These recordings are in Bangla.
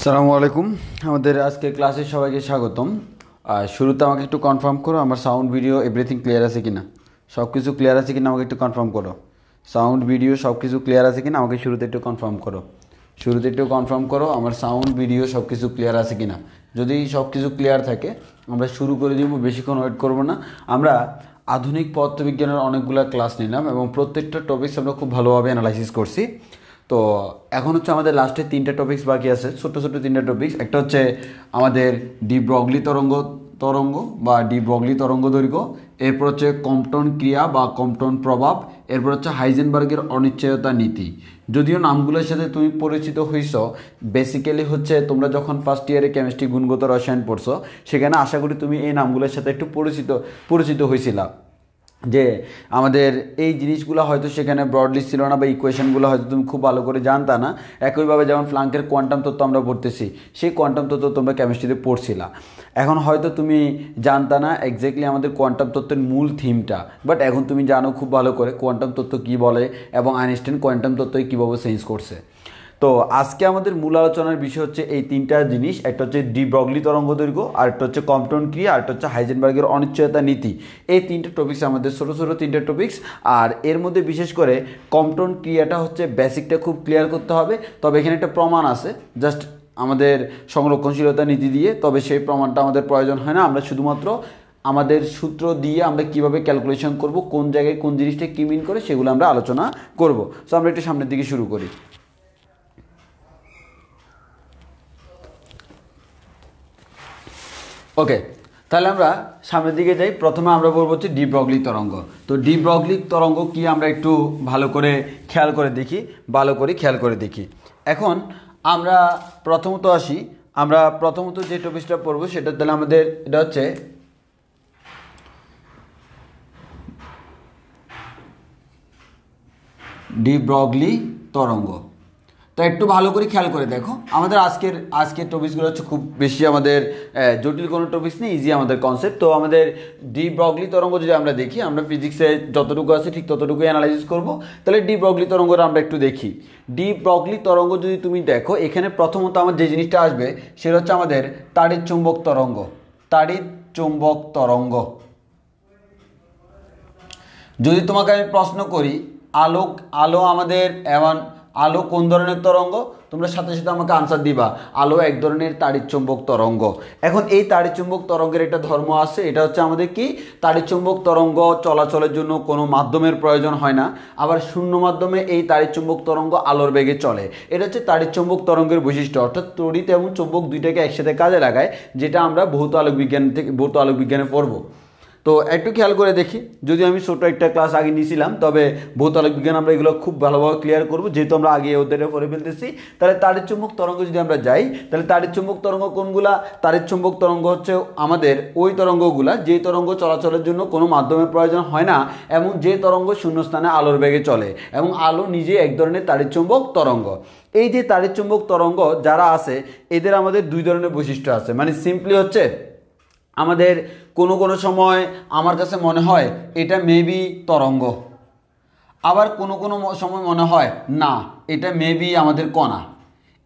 আসসালামু আলাইকুম। আমাদের আজকে ক্লাসে সবাইকে স্বাগতম। শুরুতে আমাকে একটু কনফার্ম করো আমার সাউন্ড ভিডিও এভরিথিং ক্লিয়ার আছে কিনা, সব কিছু ক্লিয়ার আছে কিনা আমাকে একটু কনফার্ম করো। সাউন্ড ভিডিও সব কিছু ক্লিয়ার আছে কিনা আমাকে শুরুতে একটু কনফার্ম করো। আমার সাউন্ড ভিডিও সব কিছু ক্লিয়ার আছে কিনা। যদি সব কিছু ক্লিয়ার থাকে আমরা শুরু করে দিব, বেশিক্ষণ ওয়েট করব না। আমরা আধুনিক পদার্থবিজ্ঞানের অনেকগুলো ক্লাস নিলাম এবং প্রত্যেকটা টপিকস আমরা খুব ভালোভাবে অ্যানালাইসিস করছি। তো এখন হচ্ছে আমাদের লাস্টে তিনটা টপিকস বাকি আছে, ছোট্ট ছোট্ট তিনটা টপিকস। একটা হচ্ছে আমাদের ডি ব্রগলি তরঙ্গ বা ডি ব্রগলি তরঙ্গ দৈর্ঘ্য, এরপর হচ্ছে কম্পটন ক্রিয়া বা কম্পটন প্রভাব, এরপর হচ্ছে হাইজেনবার্গের অনিশ্চয়তা নীতি। যদিও নামগুলোর সাথে তুমি পরিচিত হইছ, বেসিক্যালি হচ্ছে তোমরা যখন ফার্স্ট ইয়ারে কেমিস্ট্রি গুণগত রসায়ন পড়ছো সেখানে আশা করি তুমি এই নামগুলোর সাথে একটু পরিচিত হয়েছিলা, যে আমাদের এই জিনিসগুলো হয়তো সেখানে ব্রডলি ছিল না বা ইকুয়েশনগুলো হয়তো তুমি খুব ভালো করে জানতা না। একইভাবে যেমন প্লাঙ্কের কোয়ান্টাম তত্ত্ব আমরা পড়তেছি, সেই কোয়ান্টাম তত্ত্ব তোমরা কেমিস্ট্রিতে পড়ছিলা। এখন হয়তো তুমি জানতা না এক্স্যাক্টলি আমাদের কোয়ান্টাম তত্ত্বের মূল থিমটা, বাট এখন তুমি জানো খুব ভালো করে কোয়ান্টাম তত্ত্ব কী বলে এবং আইনস্টাইন কোয়ান্টাম তত্ত্বই কীভাবে চেঞ্জ করছে। তো আজকে আমাদের মূল আলোচনার বিষয় হচ্ছে এই তিনটা জিনিস। একটা হচ্ছে ডি ব্রগলি তরঙ্গ দৈর্ঘ্য, আরেকটা হচ্ছে কম্পটন ক্রিয়া, আরেকটা হচ্ছে হাইজেনবার্গের অনিশ্চয়তা নীতি। এই তিনটে টপিক্স আমাদের ছোটো ছোটো তিনটে টপিক্স। আর এর মধ্যে বিশেষ করে কম্পটন ক্রিয়াটা হচ্ছে বেসিকটা খুব ক্লিয়ার করতে হবে। তবে এখানে একটা প্রমাণ আছে জাস্ট আমাদের সংরক্ষণশীলতা নীতি দিয়ে, তবে সেই প্রমাণটা আমাদের প্রয়োজন হয় না। আমরা শুধুমাত্র আমাদের সূত্র দিয়ে আমরা কিভাবে ক্যালকুলেশন করব, কোন জায়গায় কোন জিনিসটা কী মিন করে সেগুলো আমরা আলোচনা করব। সো আমরা একটু সামনের দিকে শুরু করি। ওকে, তাহলে আমরা সামনের দিকে যাই। প্রথমে আমরা বলবো হচ্ছে ডি ব্রগলি তরঙ্গ। তো ডি ব্রগলি তরঙ্গ কি আমরা একটু ভালো করে খেয়াল করে দেখি। এখন আমরা প্রথমত আসি, আমরা প্রথমত যে টপিকটা পড়বো সেটা তাহলে আমাদের এটা হচ্ছে ডি ব্রগলি তরঙ্গ। তো একটু ভালো করে খেয়াল করে দেখো, আমাদের আজকের টপিকসগুলো হচ্ছে খুব বেশি আমাদের জটিল কোনো টপিকস নেই, ইজি আমাদের কনসেপ্ট। তো আমাদের ডি ব্রগলি তরঙ্গ যদি আমরা দেখি, আমরা ফিজিক্সে যতটুকু আছে ঠিক ততটুকু অ্যানালাইসিস করব। তাহলে ডি ব্রগলি তরঙ্গটা আমরা একটু দেখি। ডি ব্রগলি তরঙ্গ যদি তুমি দেখো, এখানে প্রথমত আমার যে জিনিসটা আসবে সেটা হচ্ছে আমাদের তাড়িৎ চুম্বক তরঙ্গ। যদি তোমাকে আমি প্রশ্ন করি আলো আমাদের এমন আলো কোন ধরনের তরঙ্গ, তোমরা সাথে সাথে আমাকে আনসার দিবা আলো এক ধরনের তাড়িৎচুম্বক তরঙ্গ। এখন এই তাড়িৎচুম্বক তরঙ্গের একটা ধর্ম আছে, এটা হচ্ছে আমাদের কি, তাড়িৎচুম্বক তরঙ্গ চলাচলের জন্য কোনো মাধ্যমের প্রয়োজন হয় না, আবার শূন্য মাধ্যমে এই তাড়িৎচুম্বক তরঙ্গ আলোর বেগে চলে। এটা হচ্ছে তাড়িৎচুম্বক তরঙ্গের বৈশিষ্ট্য, অর্থাৎ তড়িৎ এবং চুম্বক দুইটাকে একসাথে কাজে লাগায়, যেটা আমরা ভৌত আলোক বিজ্ঞানে পড়বো। তো একটু খেয়াল করে দেখি, যদি আমি ছোটো একটা ক্লাস আগে নিয়েছিলাম, তবে ভৌত আলোক বিজ্ঞান আমরা এগুলো খুব ভালোভাবে ক্লিয়ার করবো, যেহেতু আমরা আগে ওদের পড়ে ফেলতেছি। তাহলে তাড়িৎচুম্বক তরঙ্গ যদি আমরা যাই, তাহলে তাড়িৎচুম্বক তরঙ্গ কোনগুলা? তাড়িৎচুম্বক তরঙ্গ হচ্ছে আমাদের ওই তরঙ্গগুলা যে তরঙ্গ চলাচলের জন্য কোনো মাধ্যমের প্রয়োজন হয় না এবং যে তরঙ্গ শূন্যস্থানে আলোর বেগে চলে, এবং আলো নিজে এক ধরনের তাড়িৎচুম্বক তরঙ্গ। এই যে তাড়িৎচুম্বক তরঙ্গ যারা আছে, এদের আমাদের দুই ধরনের বৈশিষ্ট্য আছে। মানে সিম্পলি হচ্ছে আমাদের কোনো সময় আমার কাছে মনে হয় এটা মেবি তরঙ্গ, আবার কোনো সময় মনে হয় না এটা মেবি আমাদের কণা।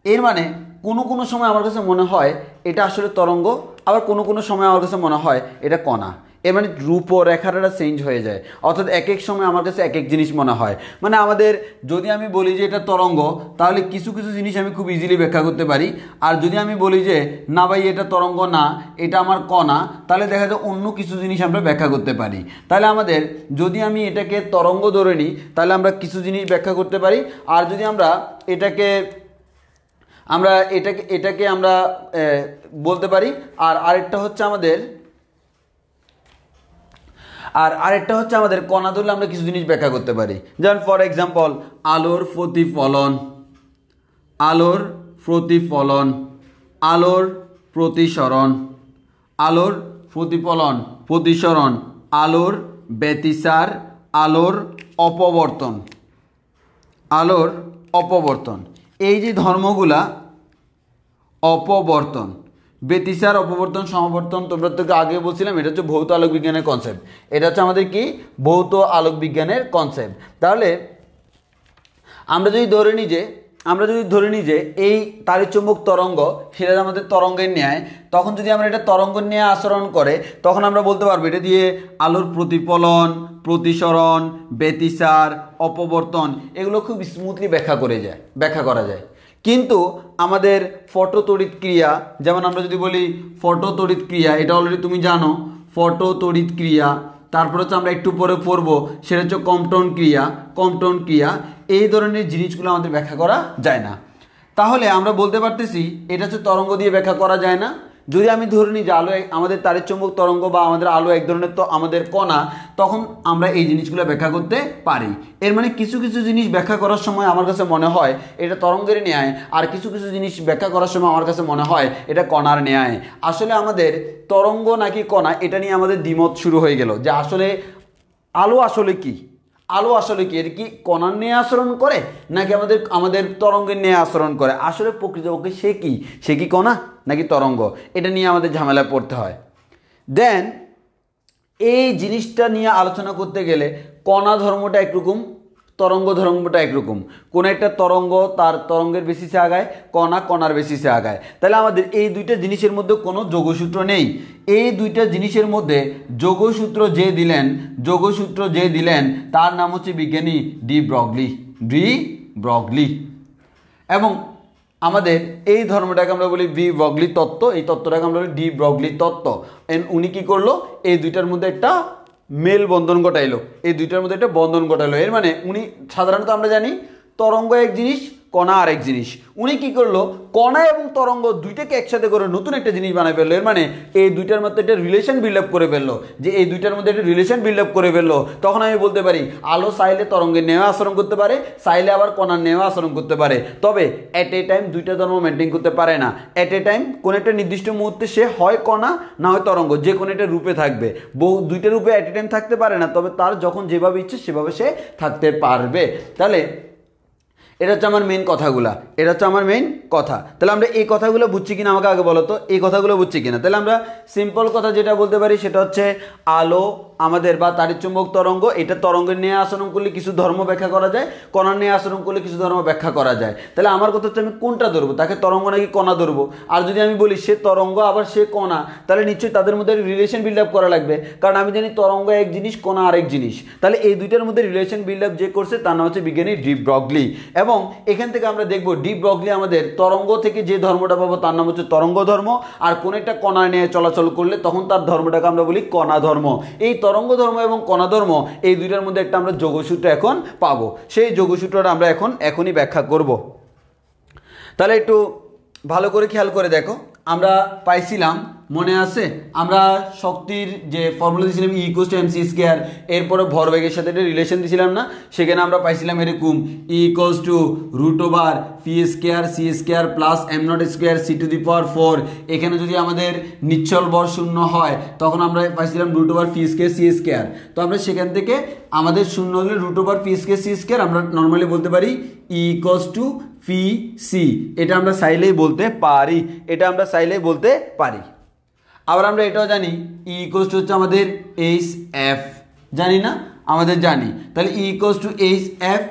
এর মানে কোনো সময় আমার কাছে মনে হয় এটা আসলে তরঙ্গ, আবার কোনো সময় আমার কাছে মনে হয় এটা কণা। এর মানে রূপরেখাটা চেঞ্জ হয়ে যায়, অর্থাৎ এক এক সময় আমার কাছে এক এক জিনিস মনে হয়। মানে আমাদের যদি আমি বলি যে এটা তরঙ্গ, তাহলে কিছু জিনিস আমি খুব ইজিলি ব্যাখ্যা করতে পারি। আর যদি আমি বলি যে না ভাই এটা তরঙ্গ না, এটা আমার কণা, তাহলে দেখা যায় অন্য কিছু জিনিস আমরা ব্যাখ্যা করতে পারি। তাহলে আমাদের যদি আমি এটাকে তরঙ্গ ধরে নিই, তাহলে আমরা কিছু জিনিস ব্যাখ্যা করতে পারি। আর যদি আমরা এটাকে আমরা বলতে পারি। আর আরেকটা হচ্ছে আমাদের কণা ধরলে আমরা কিছু জিনিস ব্যাখ্যা করতে পারি। যেমন ফর এক্সাম্পল আলোর প্রতিফলন, আলোর প্রতিসরণ, আলোর ব্যতিচার, আলোর অপবর্তন। এই যে ধর্মগুলা, অপবর্তন, ব্যতিচার, অপবর্তন, সমাবর্তন, তোমরা তো আগে বলছিলাম এটা হচ্ছে ভৌত আলোক বিজ্ঞানের কনসেপ্ট। এটা হচ্ছে আমাদের কি, ভৌত আলোক বিজ্ঞানের কনসেপ্ট। তাহলে আমরা যদি ধরে নিই যে আমরা যদি ধরে নিই যে এই তাড়িৎচুম্বক তরঙ্গ সেটা আমাদের তরঙ্গের ন্যায়, তখন যদি আমরা এটা তরঙ্গের ন্যায় আচরণ করে তখন আমরা বলতে পারবো এটা দিয়ে আলোর প্রতিফলন, প্রতিসরণ, ব্যতিসার, অপবর্তন এগুলো খুব স্মুথলি ব্যাখ্যা করা যায়। কিন্তু আমাদের ফটো তড়িৎ ক্রিয়া, যেমন আমরা যদি বলি ফটো তড়িৎ ক্রিয়া, এটা অলরেডি তুমি জানো ফটো তড়িৎ ক্রিয়া, তারপর হচ্ছে আমরা একটু পরে পড়বো সেটা হচ্ছে কম্পটন ক্রিয়া, এই ধরনের জিনিসগুলো আমাদের ব্যাখ্যা করা যায় না। তাহলে আমরা বলতে পারতেছি এটা হচ্ছে তরঙ্গ দিয়ে ব্যাখ্যা করা যায় না। যদি আমি ধরে নিই যে আলো আমাদের তাড়িৎচুম্বক তরঙ্গ বা আমাদের আলো এক ধরনের তো আমাদের কণা, তখন আমরা এই জিনিসগুলো ব্যাখ্যা করতে পারি। এর মানে কিছু কিছু জিনিস ব্যাখ্যা করার সময় আমার কাছে মনে হয় এটা তরঙ্গের ন্যায়, আর কিছু কিছু জিনিস ব্যাখ্যা করার সময় আমার কাছে মনে হয় এটা কণার ন্যায়। আসলে আমাদের তরঙ্গ নাকি কণা এটা নিয়ে আমাদের দ্বিমত শুরু হয়ে গেল যে আসলে আলো আসলে কি, এর কি কণার নিয়ে আচরণ করে নাকি আমাদের তরঙ্গের নিয়ে আচরণ করে। আসলে প্রকৃতপক্ষে সে কি কণা নাকি তরঙ্গ, এটা নিয়ে আমাদের ঝামেলা পড়তে হয়। দেন এই জিনিসটা নিয়ে আলোচনা করতে গেলে কণা ধর্মটা একরকম, তরঙ্গ ধর্মটা একরকম। কোন একটা তরঙ্গ তার তরঙ্গের বেসিসে আগায়, কণার বেসিসে আগায়। তাহলে আমাদের এই দুইটা জিনিসের মধ্যে কোনো যোগসূত্র নেই। এই দুইটা জিনিসের মধ্যে যোগসূত্র যে দিলেন তার নাম হচ্ছে বিজ্ঞানী ডি ব্রগলি। এবং আমাদের এই ধর্মটাকে আমরা বলি ডি ব্রগলি তত্ত্ব, এই তত্ত্বটাকে আমরা বলি ডি ব্রগলি তত্ত্ব। উনি কি করলো, এই দুইটার মধ্যে একটা মেল বন্ধন ঘটাইলো, এর মানে উনি সাধারণত আমরা জানি তরঙ্গ এক জিনিস, কণা আরেক জিনিস। উনি কি করলো, কণা এবং তরঙ্গ দুইটাকে একসাথে করে নতুন একটা জিনিস বানাই ফেললো। এর মানে এই দুইটার মধ্যে একটা রিলেশন বিল্ড আপ করে ফেললো। তখন আমি বলতে পারি আলো চাইলে তরঙ্গের নেওয়া আচরণ করতে পারে, চাইলে আবার কণার নেওয়া আচরণ করতে পারে। তবে এট এ টাইম দুইটা ধর্ম মেনটেন করতে পারে না। এট এ টাইম কোন একটা নির্দিষ্ট মুহূর্তে সে হয় কণা না হয় তরঙ্গ, যে কোনো একটা রূপে থাকবে। দুইটা রূপে এট এ টাইম থাকতে পারে না, তবে তার যখন যেভাবে ইচ্ছে সেভাবে সে থাকতে পারবে। তাহলে এটা হচ্ছে আমার মেন কথা। তাহলে আমরা এই কথাগুলো বুঝছি কিনা আমাকে আগে বলো তো, এই কথাগুলো বুঝছি কিনা। তাহলে আমরা সিম্পল কথা যেটা বলতে পারি সেটা হচ্ছে আলো আমাদের বা তাড়িৎচুম্বক তরঙ্গ, এটা তরঙ্গের নিয়ে আচরণ করলে কিছু ধর্ম ব্যাখ্যা করা যায়, কণার নিয়ে আচরণ করলে কিছু ধর্ম ব্যাখ্যা করা যায়। তাহলে আমার কথা হচ্ছে আমি কোনটা ধরবো, তাকে তরঙ্গ নাকি কণা ধরবো। আর যদি আমি বলি সে তরঙ্গ আবার সে কণা, তাহলে নিশ্চয়ই তাদের মধ্যে রিলেশন বিল্ড আপ করা লাগবে, কারণ আমি জানি তরঙ্গ এক জিনিস, কণা আরেক জিনিস। তাহলে এই দুইটার মধ্যে রিলেশন বিল্ড আপ যে করছে তার নাম হচ্ছে বিজ্ঞানী ডি ব্রগলি। এবং এখান থেকে আমরা দেখবো ডি ব্রগলি আমাদের তরঙ্গ থেকে যে ধর্মটা পাবো তার নাম হচ্ছে তরঙ্গ ধর্ম, আর কোন একটা কণা নিয়ে চলাচল করলে তখন তার ধর্মটাকে আমরা বলি কণা ধর্ম। এই তরঙ্গ ধর্ম এবং কণা ধর্ম এই দুইটার মধ্যে একটা আমরা যোগসূত্র এখন পাবো, সেই যোগসূত্রটা আমরা এখনই ব্যাখ্যা করব। তাহলে একটু ভালো করে খেয়াল করে দেখো, আমরা পাইছিলাম মনে আছে আমরা শক্তির যে ফর্মুলা দিয়েছিলাম E=mc², এরপরে ভরবেগের সাথে একটা রিলেশন দিয়েছিলাম না, সেখানে আমরা পাইছিলাম এরকম E=√p² প্লাস m0² c⁴। এখানে যদি আমাদের নিশ্চল ভর শূন্য হয় তখন আমরা পাইছিলাম √p²c²। তো আমরা সেখান থেকে আমাদের শূন্য হলে √p²c², আমরা নর্মালি বলতে পারি E=pc। এটা আমরা চাইলেই বলতে পারি। আবার আমরা এটাও জানি E= হচ্ছে আমাদের hf, জানি না, আমাদের জানি। তাহলে E=hf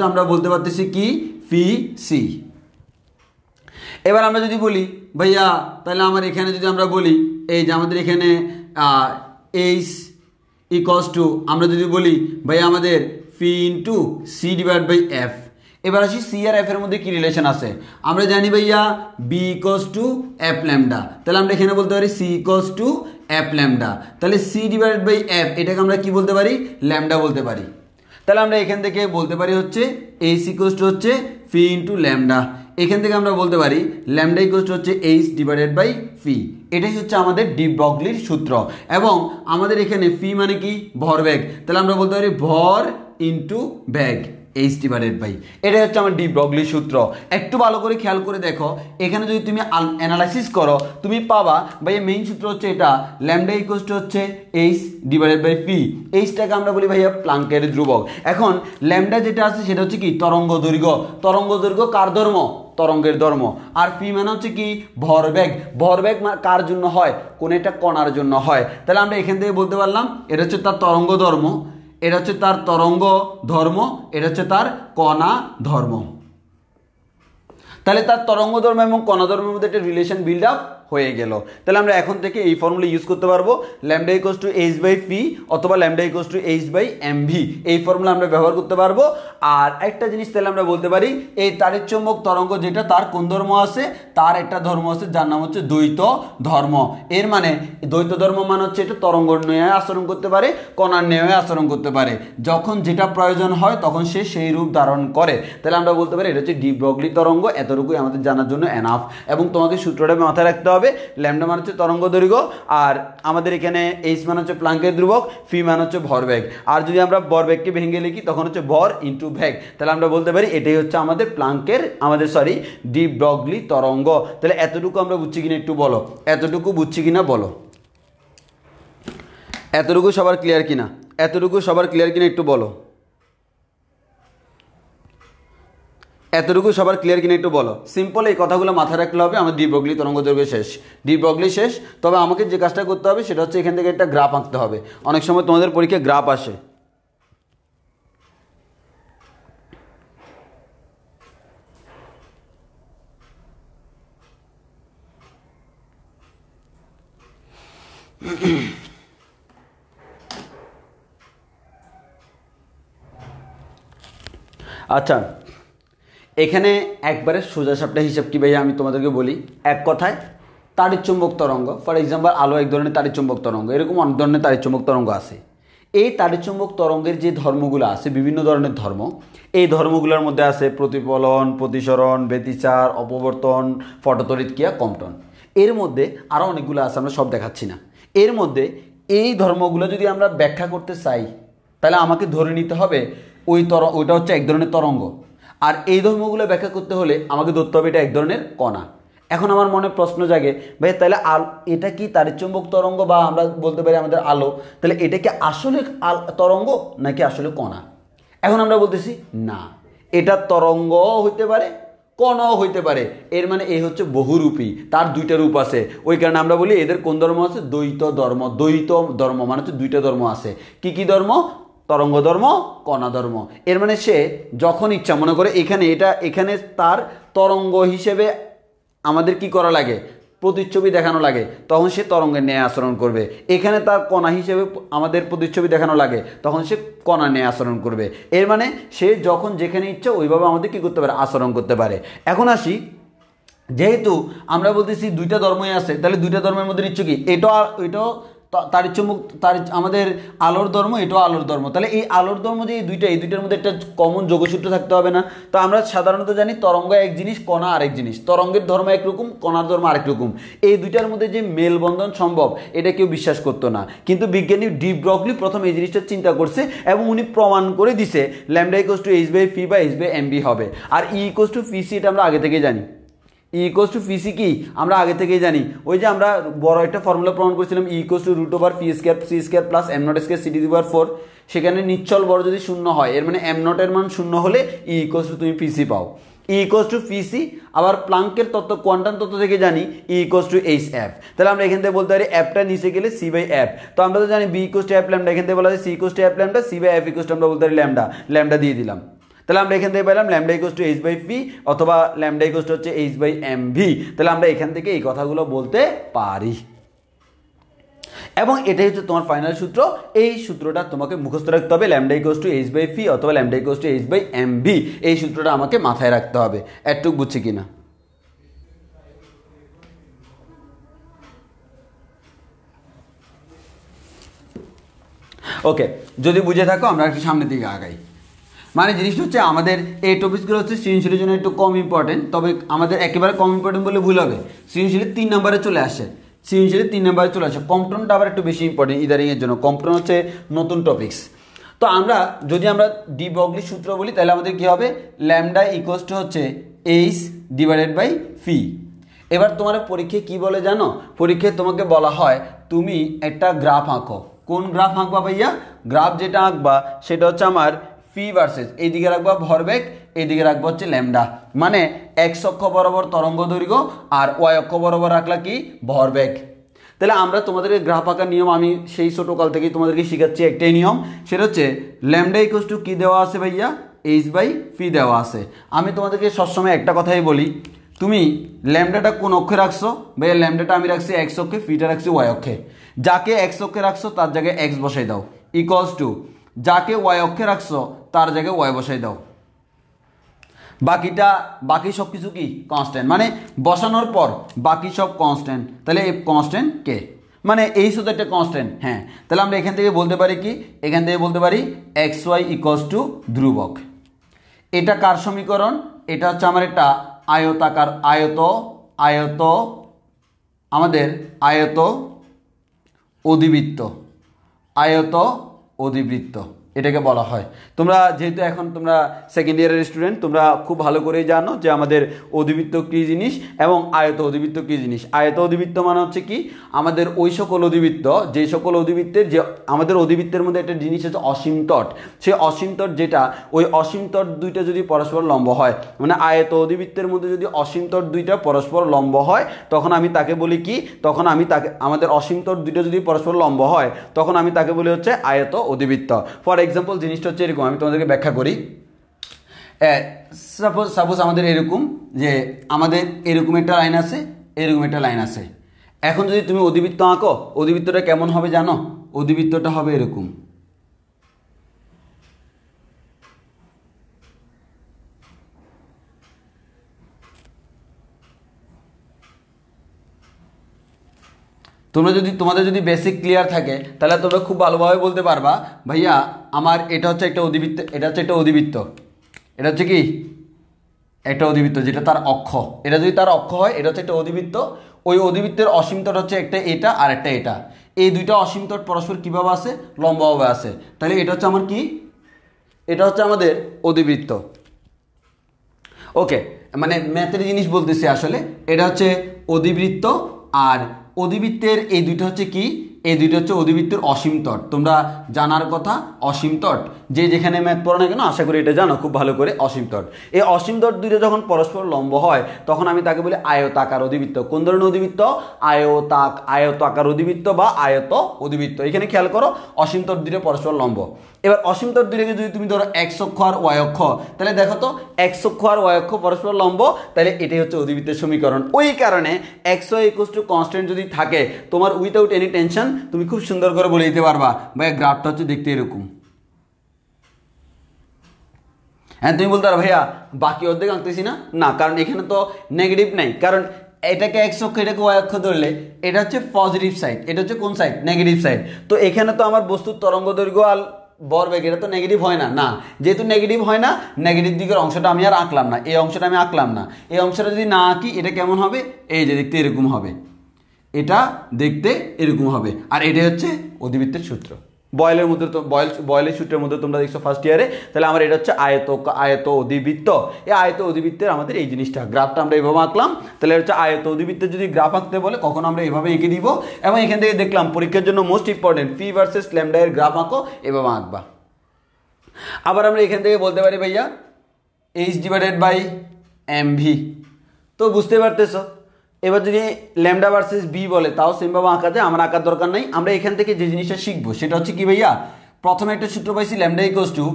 আমরা বলতে পারতেছি কি pc। এবার আমরা যদি বলি ভাইয়া তাহলে আমার এখানে যদি আমরা বলি এই যে আমাদের এখানে h আমরা যদি বলি ভাই আমাদের p/c/f। এবার আসি সি আর এফ এর মধ্যে কি রিলেশন আছে, আমরা জানি ভাইয়া b=f ল্যামডা। তাহলে আমরা এখানে বলতে পারি c=f ল্যামডা। তাহলে c/f এটাকে আমরা কি বলতে পারি, ল্যামডা বলতে পারি। তাহলে আমরা এখান থেকে বলতে পারি হচ্ছে h হচ্ছে p/ল্যামডা। এখান থেকে আমরা বলতে পারি ল্যামডা হচ্ছে h/p। এটাই হচ্ছে আমাদের ডি ব্রগলির সূত্র। এবং আমাদের এখানে পি মানে কি, ভরবেগ। তাহলে আমরা বলতে পারি ভর ইন্টু বেগ h/p। এটা হচ্ছে আমার ডি ব্রগলির সূত্র। একটু ভালো করে খেয়াল করে দেখো, এখানে যদি তুমি অ্যানালাইসিস করো তুমি পাবা ভাইয়া মেইন সূত্র হচ্ছে এটা, ল্যামডা হচ্ছে h/p। এইচটাকে আমরা বলি ভাইয়া প্লাঙ্কের ধ্রুবক। এখন ল্যামডা যেটা আছে সেটা হচ্ছে কি তরঙ্গ দৈর্ঘ্য কার ধর্ম, তরঙ্গের ধর্ম। আর পি মানে হচ্ছে কি ভরবেগ কার জন্য হয়, কোন একটা কণার জন্য হয়। তাহলে আমরা এখান থেকে বলতে পারলাম এটা হচ্ছে তার তরঙ্গ ধর্ম, এটা হচ্ছে তার তরঙ্গ ধর্ম, এটা হচ্ছে তার কণা ধর্ম। তাহলে তার তরঙ্গধর্ম এবং কণাধর্মের মধ্যে একটা রিলেশন বিল্ড আপ হয়ে গেল। তাহলে আমরা এখন থেকে এই ফর্মুলা ইউজ করতে পারবো, lambda equals to H by P অথবা lambda equals to H by MV, এই ফর্মুলা আমরা ব্যবহার করতে পারবো। আর একটা জিনিস তাহলে আমরা বলতে পারি, এই তাড়িৎচুম্বক তরঙ্গ যেটা, তার কোন ধর্ম আছে, তার একটা ধর্ম আছে যার নাম হচ্ছে দ্বৈত ধর্ম। এর মানে দ্বৈত ধর্ম মানে হচ্ছে এটা তরঙ্গ ন্যায় আচরণ করতে পারে, কণার ন্যায় আচরণ করতে পারে, যখন যেটা প্রয়োজন হয় তখন সে সেই রূপ ধারণ করে। তাহলে আমরা বলতে পারি এটা হচ্ছে ডি ব্রগলি তরঙ্গ। এতটুকুই আমাদের জানার জন্য এনাফ। এবং তোমাকে সূত্রটা মাথায় রাখতে হবে, ল্যামডা মানে হচ্ছে তরঙ্গ দৈর্ঘ্য, আর আমাদের এখানে এইচ মানে হচ্ছে প্লাঙ্কের ধ্রুবক, ফি মানে হচ্ছে ভরবেগ। আর যদি আমরা ভরবেগকে ভেঙে লিখি তখন হচ্ছে ভর ইন্টু বেগ। তাহলে আমরা বলতে পারি এটাই হচ্ছে আমাদের প্লাঙ্কের ডি ব্রগলি তরঙ্গ। তাহলে এতটুকু আমরা বুঝছি কিনা একটু বলো, এতটুকু বুঝছি কিনা বলো, এতটুকু সবার ক্লিয়ার কিনা, এতটুকু সবার ক্লিয়ার কিনা একটু বলো, এতটুকু সবার ক্লিয়ার কিনা একটু বলো। সিম্পল এই কথাগুলো মাথায় রাখলে হবে। আমার ডি ব্রগলি তরঙ্গ দৈর্ঘ্য শেষ, ডি ব্রগলি শেষ। তবে আমাকে যে কাজটা করতে হবে সেটা হচ্ছে এখান থেকে একটা গ্রাফ আঁকতে হবে। অনেক সময় তোমাদের পরীক্ষায় গ্রাফ আসে। আচ্ছা, এখানে একবারে সোজা সাপটা হিসাব কি ভাইয়া আমি তোমাদেরকে বলি। এক কথায় তাড়িৎচুম্বক তরঙ্গ, ফর এক্সাম্পল আলো এক ধরনের তাড়িৎচুম্বক তরঙ্গ, এরকম অনেক ধরনের তাড়িৎচুম্বক তরঙ্গ আছে। এই তাড়িৎচুম্বক তরঙ্গের যে ধর্মগুলো আছে, বিভিন্ন ধরনের ধর্ম, এই ধর্মগুলোর মধ্যে আছে প্রতিফলন, প্রতিসরণ, ব্যতিচার, অপবর্তন, ফটোতড়িৎ ক্রিয়া, কম্পন। এর মধ্যে আরও অনেকগুলো আছে, আমরা সব দেখাচ্ছি না। এর মধ্যে এই ধর্মগুলো যদি আমরা ব্যাখ্যা করতে চাই তাহলে আমাকে ধরে নিতে হবে ওইটা হচ্ছে এক ধরনের তরঙ্গ। আর এই ধর্মগুলো ব্যাখ্যা করতে হলে আমাকে ধরতে হবে এটা এক ধরনের কণা। এখন আমার মনে প্রশ্ন জাগে, ভাই তাহলে এটা কি তাড়িৎচুম্বক তরঙ্গ বা আমরা বলতে পারি আমাদের আলো, তাহলে এটা কি আসলে তরঙ্গ নাকি আসলে কণা? এখন আমরা বলতেছি না, এটা তরঙ্গ হইতে পারে, কণাও হইতে পারে। এর মানে এই হচ্ছে বহুরূপী, তার দুইটা রূপ আছে। ওই কারণে আমরা বলি এদের কোন ধর্ম আছে, দ্বৈত ধর্ম। দ্বৈত ধর্ম মানে হচ্ছে দুইটা ধর্ম আছে। কি কি ধর্ম? তরঙ্গ ধর্ম, কণা ধর্ম। এর মানে সে যখন ইচ্ছা, মনে করে এখানে তার তরঙ্গ হিসেবে আমাদের কি করা লাগে, প্রতিচ্ছবি দেখানো লাগে, তখন সে তরঙ্গের ন্যায় আচরণ করবে। এখানে তার কণা হিসেবে আমাদের প্রতিচ্ছবি দেখানো লাগে, তখন সে কণা ন্যায় আচরণ করবে। এর মানে সে যখন যেখানে ইচ্ছা ওইভাবে আমাদের কি করতে পারে, আচরণ করতে পারে। এখন আসি, যেহেতু আমরা বলতেছি দুইটা ধর্মই আছে, তাহলে দুইটা ধর্মের মধ্যে নিশ্চয় কি এটাও তাড়িৎচুম্বক, আমাদের আলোর ধর্ম, এটাও আলোর ধর্ম। তাহলে এই আলোর ধর্ম যে এই দুইটার মধ্যে একটা কমন যোগসূত্র থাকতে হবে না? তো আমরা সাধারণত জানি তরঙ্গ এক জিনিস, কণা আরেক জিনিস। তরঙ্গের ধর্ম একরকম, কণার ধর্ম আরেক রকম। এই দুইটার মধ্যে যে মেলবন্ধন সম্ভব এটা কেউ বিশ্বাস করতো না, কিন্তু বিজ্ঞানী ডি ব্রগলি প্রথম এই জিনিসটা চিন্তা করছে এবং উনি প্রমাণ করে দিছে lambda equals to H by P বা এইচ বাই এমভি হবে। আর E equals to P C এটা আমরা আগে থেকেই জানি। ই ইকুয়ালস টু পিসি কি আমরা আগে থেকেই জানি, ওই যে আমরা বড় একটা ফর্মুলা প্রমাণ করেছিলাম, E equals to root over P square C square plus M nought square C to the power 4। সেখানে নিশ্চল বড় যদি শূন্য হয়, এর মানে এম নটের মান শূন্য হলে ই ইকুয়ালস টু তুমি পিসি পাও। ই ইকুয়ালস টু পিসি আবার প্লাঙ্কের তত্ত্ব, কোয়ান্টাম তত্ত্ব থেকে জানি ই ইকুয়ালস টু এইচ এফ। তাহলে আমরা এখান থেকে বলতে পারি এফটা নিচে গেলে সি বাই এফ। তো আমরা তো জানি V equals to F lambda, এখান থেকে বলা হয় C equals to F lambda, C by F equals to আমরা বলতে পারি ল্যামডা, ল্যামডা দিয়ে দিলাম। তাহলে আমরা এখান থেকে পেলাম lambda equals to H by P অথবা ল্যামডা ইকুয়ালস টু হচ্ছে এইচ বাই এম ভি। তাহলে আমরা এখান থেকে এই কথাগুলো বলতে পারি এবং এটাই হচ্ছে তোমার ফাইনাল সূত্র। এই সূত্রটা তোমাকে মুখস্থ রাখতে হবে, lambda equals to H by P অথবা lambda equals to H by M V. এই সূত্রটা আমাকে মাথায় রাখতে হবে। একটু বুঝছি কিনা? ওকে, যদি বুঝে থাকো আমরা একটু সামনের দিকে আগাই। মানে জিনিসটা হচ্ছে আমাদের এই টপিকসগুলো হচ্ছে সৃজনশীলের জন্য একটু কম ইম্পর্টেন্ট, তবে আমাদের একেবারে কম ইম্পর্টেন্ট বলে ভুল হবে। সৃজনশীলের 3 নম্বরে চলে আসে, সৃজনশীলের 3 নম্বরে চলে আসে। কম্পটনটা আবার একটু বেশি ইম্পর্টেন্ট ইদারিংয়ের জন্য। কম্পটন হচ্ছে নতুন টপিকস। তো আমরা যদি ডি ব্রগলি সূত্র বলি তাহলে আমাদের কী হবে, ল্যামডা ইকুয়ালস টু হচ্ছে এইচ ডিভাইডেড বাই পি। এবার তোমার পরীক্ষায় কি বলে জানো, পরীক্ষায় তোমাকে বলা হয় তুমি একটা গ্রাফ আঁকো। কোন গ্রাফ আঁকবা ভাইয়া? গ্রাফ যেটা আঁকবা সেটা হচ্ছে আমার পি ভার্সেস, এইদিকে রাখবা ভরবেগ, এইদিকে রাখবো হচ্ছে ল্যামডা। মানে এক্স অক্ষ বরাবর তরঙ্গ দৈর্ঘ্য আর ওয়াই অক্ষ বরাবর রাখলা কি ভরবেগ। তাহলে আমরা তোমাদেরকে গ্রাফ আঁকার নিয়ম আমি সেই ছোটোকাল থেকেই তোমাদেরকে শেখাচ্ছি। একটাই নিয়ম, সেটা হচ্ছে ল্যামডা ইকুয়ালস টু কী দেওয়া আছে ভাইয়া, এইচ বাই পি দেওয়া আছে। আমি তোমাদেরকে সবসময় একটা কথাই বলি, তুমি ল্যামডাটা কোন অক্ষে রাখছো? ভাইয়া ল্যামডাটা আমি রাখছি এক্স অক্ষে, ফিটা রাখছি ওয়াই অক্ষে। যাকে এক্স অক্ষে রাখছো তার জায়গায় এক্স বসাই দাও, ইকুয়ালস টু যাকে ওয়াই অক্ষে রাখছো তার জায়গায় ওয়াই বসাই দাও। বাকি সব কিছু কি কনস্ট্যান্ট, মানে বসানোর পর বাকি সব কনস্ট্যান্ট। তাহলে এই কনস্ট্যান্ট কে, মানে এই শুধু একটা কনস্ট্যান্ট। হ্যাঁ, তাহলে আমরা এখান থেকে বলতে পারি কি, এখান থেকে বলতে পারি এক্স ওয়াই ইকুয়ালস টু ধ্রুবক। এটা কার সমীকরণ? এটা হচ্ছে আমার একটা আয়তাকার আমাদের আয়ত অধিবৃত্ত এটাকে বলা হয়। তোমরা যেহেতু এখন তোমরা সেকেন্ড ইয়ারের স্টুডেন্ট, তোমরা খুব ভালো করেই জানো যে আমাদের অধিবৃত্ত কী জিনিস এবং আয়ত অধিবৃত্ত কী জিনিস। আয়ত অধিবৃত্ত মানে হচ্ছে কি, আমাদের ওই সকল অধিবৃত্ত, যে সকল অধিবৃত্তের যে আমাদের অধিবৃত্তের মধ্যে একটা জিনিস হচ্ছে অসীম তট। সেই অসীম তট যেটা, ওই অসীম তট দুইটা যদি পরস্পর লম্ব হয়, মানে আয়ত অধিবৃত্তের মধ্যে যদি অসীম তট দুইটা পরস্পর লম্ব হয়, তখন আমি তাকে বলি কি, তখন আমি তাকে, আমাদের অসীম তট দুইটা যদি পরস্পর লম্ব হয় তখন আমি তাকে বলি হচ্ছে আয়ত অধিবৃত্ত। ফর এক্সাম্পল জিনিসটা হচ্ছে এরকম, আমি তোমাদেরকে ব্যাখ্যা করি। সাপোজ আমাদের এরকম, যে আমাদের এরকম একটা লাইন আছে, এরকম একটা লাইন আছে। এখন যদি তুমি অধিবৃত্ত আঁকো, অধিবৃত্তটা কেমন হবে জানো? অধিবৃত্তটা হবে এরকম। তোমাদের যদি বেসিক ক্লিয়ার থাকে তাহলে তোমরা খুব ভালোভাবে বলতে পারবা, ভাইয়া আমার এটা হচ্ছে একটা অধিবৃত্ত, এটা হচ্ছে একটা অধিবৃত্ত, এটা হচ্ছে কি একটা অধিবৃত্ত যেটা তার অক্ষ, এটা যদি তার অক্ষ হয় এটা হচ্ছে একটা অধিবৃত্ত। ওই অধিবৃত্তের অসীম তট হচ্ছে একটা এটা আর একটা এটা। এই দুইটা অসীম তট পরস্পর কীভাবে আছে? লম্বভাবে আছে। তাহলে এটা হচ্ছে আমার কি, এটা হচ্ছে আমাদের অধিবৃত্ত। ওকে, মানে ম্যাথের জিনিস বলতেছি আসলে। এটা হচ্ছে অধিবৃত্ত, আর অধিবৃত্তের এই দুইটা হচ্ছে কি, এই দুইটা হচ্ছে অধিবৃত্তের অসীম তট। তোমরা জানার কথা অসীম তট, যে যেখানে ম্যাথ পড়ো না কেন আশা করি এটা জানো খুব ভালো করে। অসীম তট, এই অসীম তট দুইটা যখন পরস্পর লম্ব হয় তখন আমি তাকে বলি আয়তাকার অধিবৃত্ত। কোন ধরনের অধিবৃত্ত? আয়তাকার অধিবৃত্ত বা আয়ত অধিবৃত্ত। এখানে খেয়াল করো, অসীম তট দুইটা পরস্পর লম্ব। এবার অসীম তট দুইটাকে যদি তুমি ধরো এক্স অক্ষ আর ওয়াই অক্ষ, তাহলে দেখো তো এক্স অক্ষ আর ওয়াই অক্ষ পরস্পর লম্ব, তাহলে এটাই হচ্ছে অধিবৃত্তের সমীকরণ। ওই কারণে X Y equals to constant যদি থাকে, তোমার উইথাউট এনি টেনশন তুমি খুব সুন্দর করে বলে দিতে পারবা, ভাই গ্রাফটা হচ্ছে দেখতে এরকম। হ্যাঁ, তুমি বলতে পারো ভাইয়া বাকি অর্ধেক আঁকতেছি না, না কারণ এখানে তো নেগেটিভ নাই, কারণ এটাকে এক্স অক্ষ এটাকে ওয়াই অক্ষ ধরলে এটা হচ্ছে পজিটিভ সাইড, এটা হচ্ছে কোন সাইড? Negative side. তো এখানে তো আমার বস্তুর তরঙ্গ দৈর্ঘ্য আর বর্বেগ এটা তো নেগেটিভ হয় না, না যেহেতু নেগেটিভ হয় না, নেগেটিভ দিকের অংশটা আমি আর আঁকলাম না, এই অংশটা আমি আঁকলাম না। এই অংশটা যদি না আঁকি এটা কেমন হবে? এই যে দেখতে এরকম হবে, এটা দেখতে এরকম হবে। আর এটাই হচ্ছে অধিবৃত্তের সূত্র। বয়েলের মধ্যে তো বয়েলের সূত্রের মধ্যে তোমরা দেখছো ফার্স্ট ইয়ারে। তাহলে আমার এটা হচ্ছে আয়ত অধিবৃত্ত। এই আয়ত অধিবৃত্তের আমাদের এই জিনিসটা, গ্রাফটা আমরা এইভাবে আঁকলাম। তাহলে হচ্ছে আয়ত অধিবৃত্তের যদি গ্রাফ আঁকতে বলে কখন আমরা এইভাবে এঁকে দিব। এবং এখান থেকে দেখলাম পরীক্ষার জন্য most important P versus lambda এর গ্রাফ আঁকো, এভাবে আঁকবা। আবার আমরা এখান থেকে বলতে পারি ভাইয়া H/mv। তো বুঝতে পারতেছো, এবার যদি ল্যামডা ভার্সেস বি বলে তাও সেমভাবে আঁকা যায়, আমার আঁকার দরকার নাই। আমরা এখান থেকে যে জিনিসটা শিখবো সেটা হচ্ছে কি ভাইয়া, প্রথমে একটা সূত্র পাইছি ল্যামডা ইকুয়ালস টু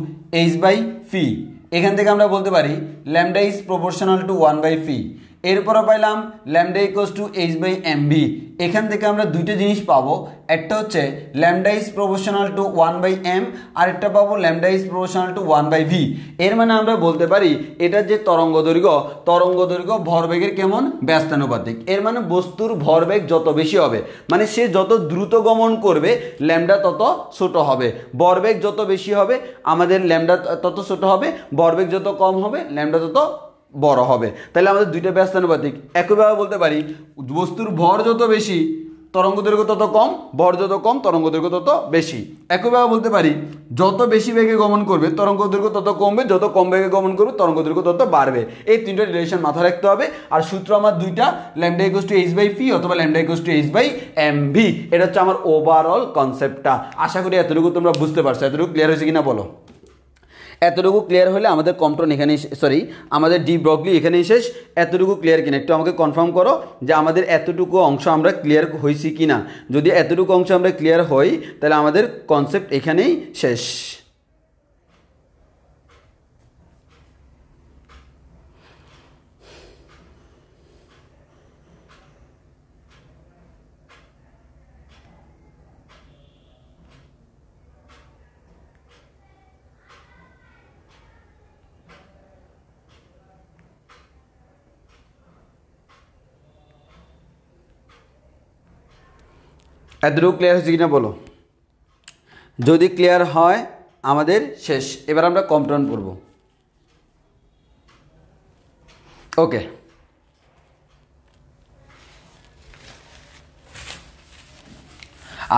H/ফি। এখান থেকে আমরা বলতে পারি ল্যামডা ইজ প্রপোর্শনাল টু 1/ফি। এরপরে পাইলাম ল্যামডা ইকুয়ালস টু H/mv। এখান থেকে আমরা দুইটা জিনিস পাবো, একটা হচ্ছে lambda is proportional to 1/m, আরেকটা পাবো lambda is proportional to 1/v। এর মানে আমরা বলতে পারি এটার যে তরঙ্গ দৈর্ঘ্য ভরবেগের কেমন? ব্যস্তানুপাতিক। এর মানে বস্তুর ভরবেগ যত বেশি হবে, মানে সে যত দ্রুত গমন করবে ল্যামডা তত ছোট হবে। ভরবেগ যত বেশি হবে আমাদের ল্যামডা তত ছোট হবে, ভরবেগ যত কম হবে ল্যামডা তত বড় হবে। তাহলে আমাদের দুইটা ব্যস্তানুপাতিক। একইভাবে বলতে পারি বস্তুর ভর যত বেশি তরঙ্গ দৈর্ঘ্য তত কম, ভর যত কম তরঙ্গ দৈর্ঘ্য তত বেশি। একইভাবে বলতে পারি যত বেশি বেগে গমন করবে তরঙ্গ দৈর্ঘ্য তত কমবে, যত কম বেগে গমন করবে তরঙ্গ দৈর্ঘ্য তত বাড়বে। এই তিনটা রিলেশন মাথায় রাখতে হবে। আর সূত্র আমার দুইটা, ল্যামডা ইকুয়ালস টু H/ফি অথবা ল্যামডা ইকুয়ালস টু H/mv। এটা হচ্ছে আমার ওভারঅল কনসেপ্টটা। আশা করি এতটুকু তোমরা বুঝতে পারছো। এতটুকু ক্লিয়ার হয়েছে কিনা বলো? এতটুকু ক্লিয়ার হলে আমাদের কমটন এখানেই, আমাদের ডি ব্রগলি এখানেই শেষ। এতটুকু ক্লিয়ার কিনা একটু আমাকে কনফার্ম করো যে আমাদের এতটুকু অংশ আমরা ক্লিয়ার হয়েছি কিনা। যদি এতটুকু অংশ আমরা ক্লিয়ার হই তাহলে আমাদের কনসেপ্ট এখানেই শেষ। এতটুকু ক্লিয়ার হয়েছে কিনা বলো? যদি ক্লিয়ার হয় আমাদের শেষ। এবার আমরা কম্পটন পড়ব। ওকে,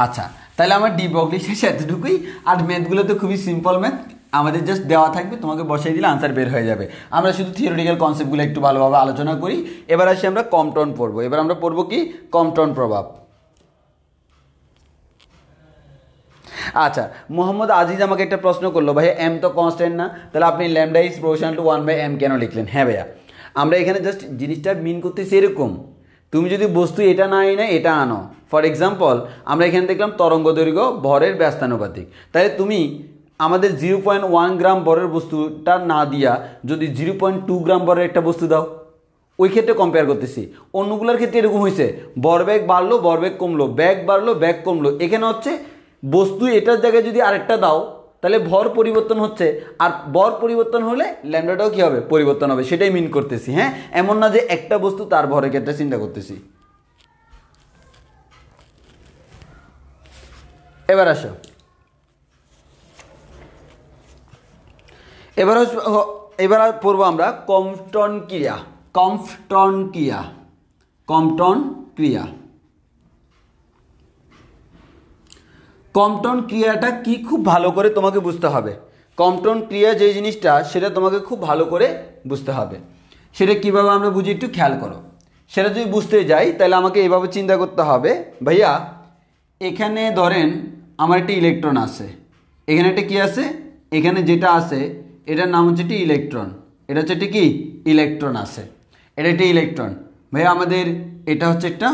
আচ্ছা তাহলে আমার ডি ব্রগলি শেষ এতটুকুই। আর ম্যাথগুলো তো খুবই সিম্পল ম্যাথ, আমাদের জাস্ট দেওয়া থাকবে, তোমাকে বসাই দিলে আনসার বের হয়ে যাবে। আমরা শুধু থিওরিটিক্যাল কনসেপ্টগুলো একটু ভালোভাবে আলোচনা করি। এবার আসি আমরা কম্পটন পড়বো। এবার আমরা পড়বো কি? কম্পটন প্রভাব। আচ্ছা, মোহাম্মদ আজিজ আমাকে একটা প্রশ্ন করলো, ভাই এম তো কনস্ট্যান্ট না, তাহলে আপনি lambda is proportional to 1/m কেন লিখলেন? হ্যাঁ ভাইয়া, আমরা এখানে জাস্ট জিনিসটা মিন করতেছি এরকম, তুমি যদি বস্তু এটা না আনো এটা আনো। ফর এক্সাম্পল আমরা এখানে দেখলাম তরঙ্গ দৈর্ঘ্য ভরের ব্যস্তানুপাতিক, তাহলে তুমি আমাদের 0.1 গ্রাম ভরের বস্তুটা না দিয়া যদি 0.2 গ্রাম ভরের একটা বস্তু দাও, ওই ক্ষেত্রে কম্পেয়ার করতেছি। অন্যগুলোর ক্ষেত্রে এরকম হয়েছে, ভরবেগ বাড়লো ভরবেগ কমলো, ব্যাগ বাড়লো ব্যাগ কমলো। এখানে হচ্ছে বস্তু এটার জায়গায় যদি আরেকটা দাও তাহলে ভর পরিবর্তন হচ্ছে, আর ভর পরিবর্তন হলে ল্যামডাটাও কী হবে? পরিবর্তন হবে। সেটাই মিন করতেছি। হ্যাঁ, এমন না যে একটা বস্তু তার ভরের ক্ষেত্রে চিন্তা করতেছি। এবার আসো, এবার পড়বো আমরা কম্পটন ক্রিয়া। কম্পটন ক্রিয়া, কম্পটন ক্রিয়া। কম্পটন ক্রিয়াটা কি খুব ভালো করে তোমাকে বুঝতে হবে। কম্পটন ক্রিয়া যে জিনিসটা সেটা তোমাকে খুব ভালো করে বুঝতে হবে। সেটা কিভাবে আমরা বুঝি একটু খেয়াল করো। সেটা যদি বুঝতে যাই তাহলে আমাকে এইভাবে চিন্তা করতে হবে, ভাইয়া এখানে ধরেন আমার একটি ইলেকট্রন আছে, এখানে একটা কি আছে, এখানে যেটা আছে এটার নাম হচ্ছে একটি ইলেকট্রন। এটা হচ্ছে একটি কি? ইলেকট্রন আছে। এটা একটি ইলেকট্রন। ভাইয়া আমাদের এটা হচ্ছে একটা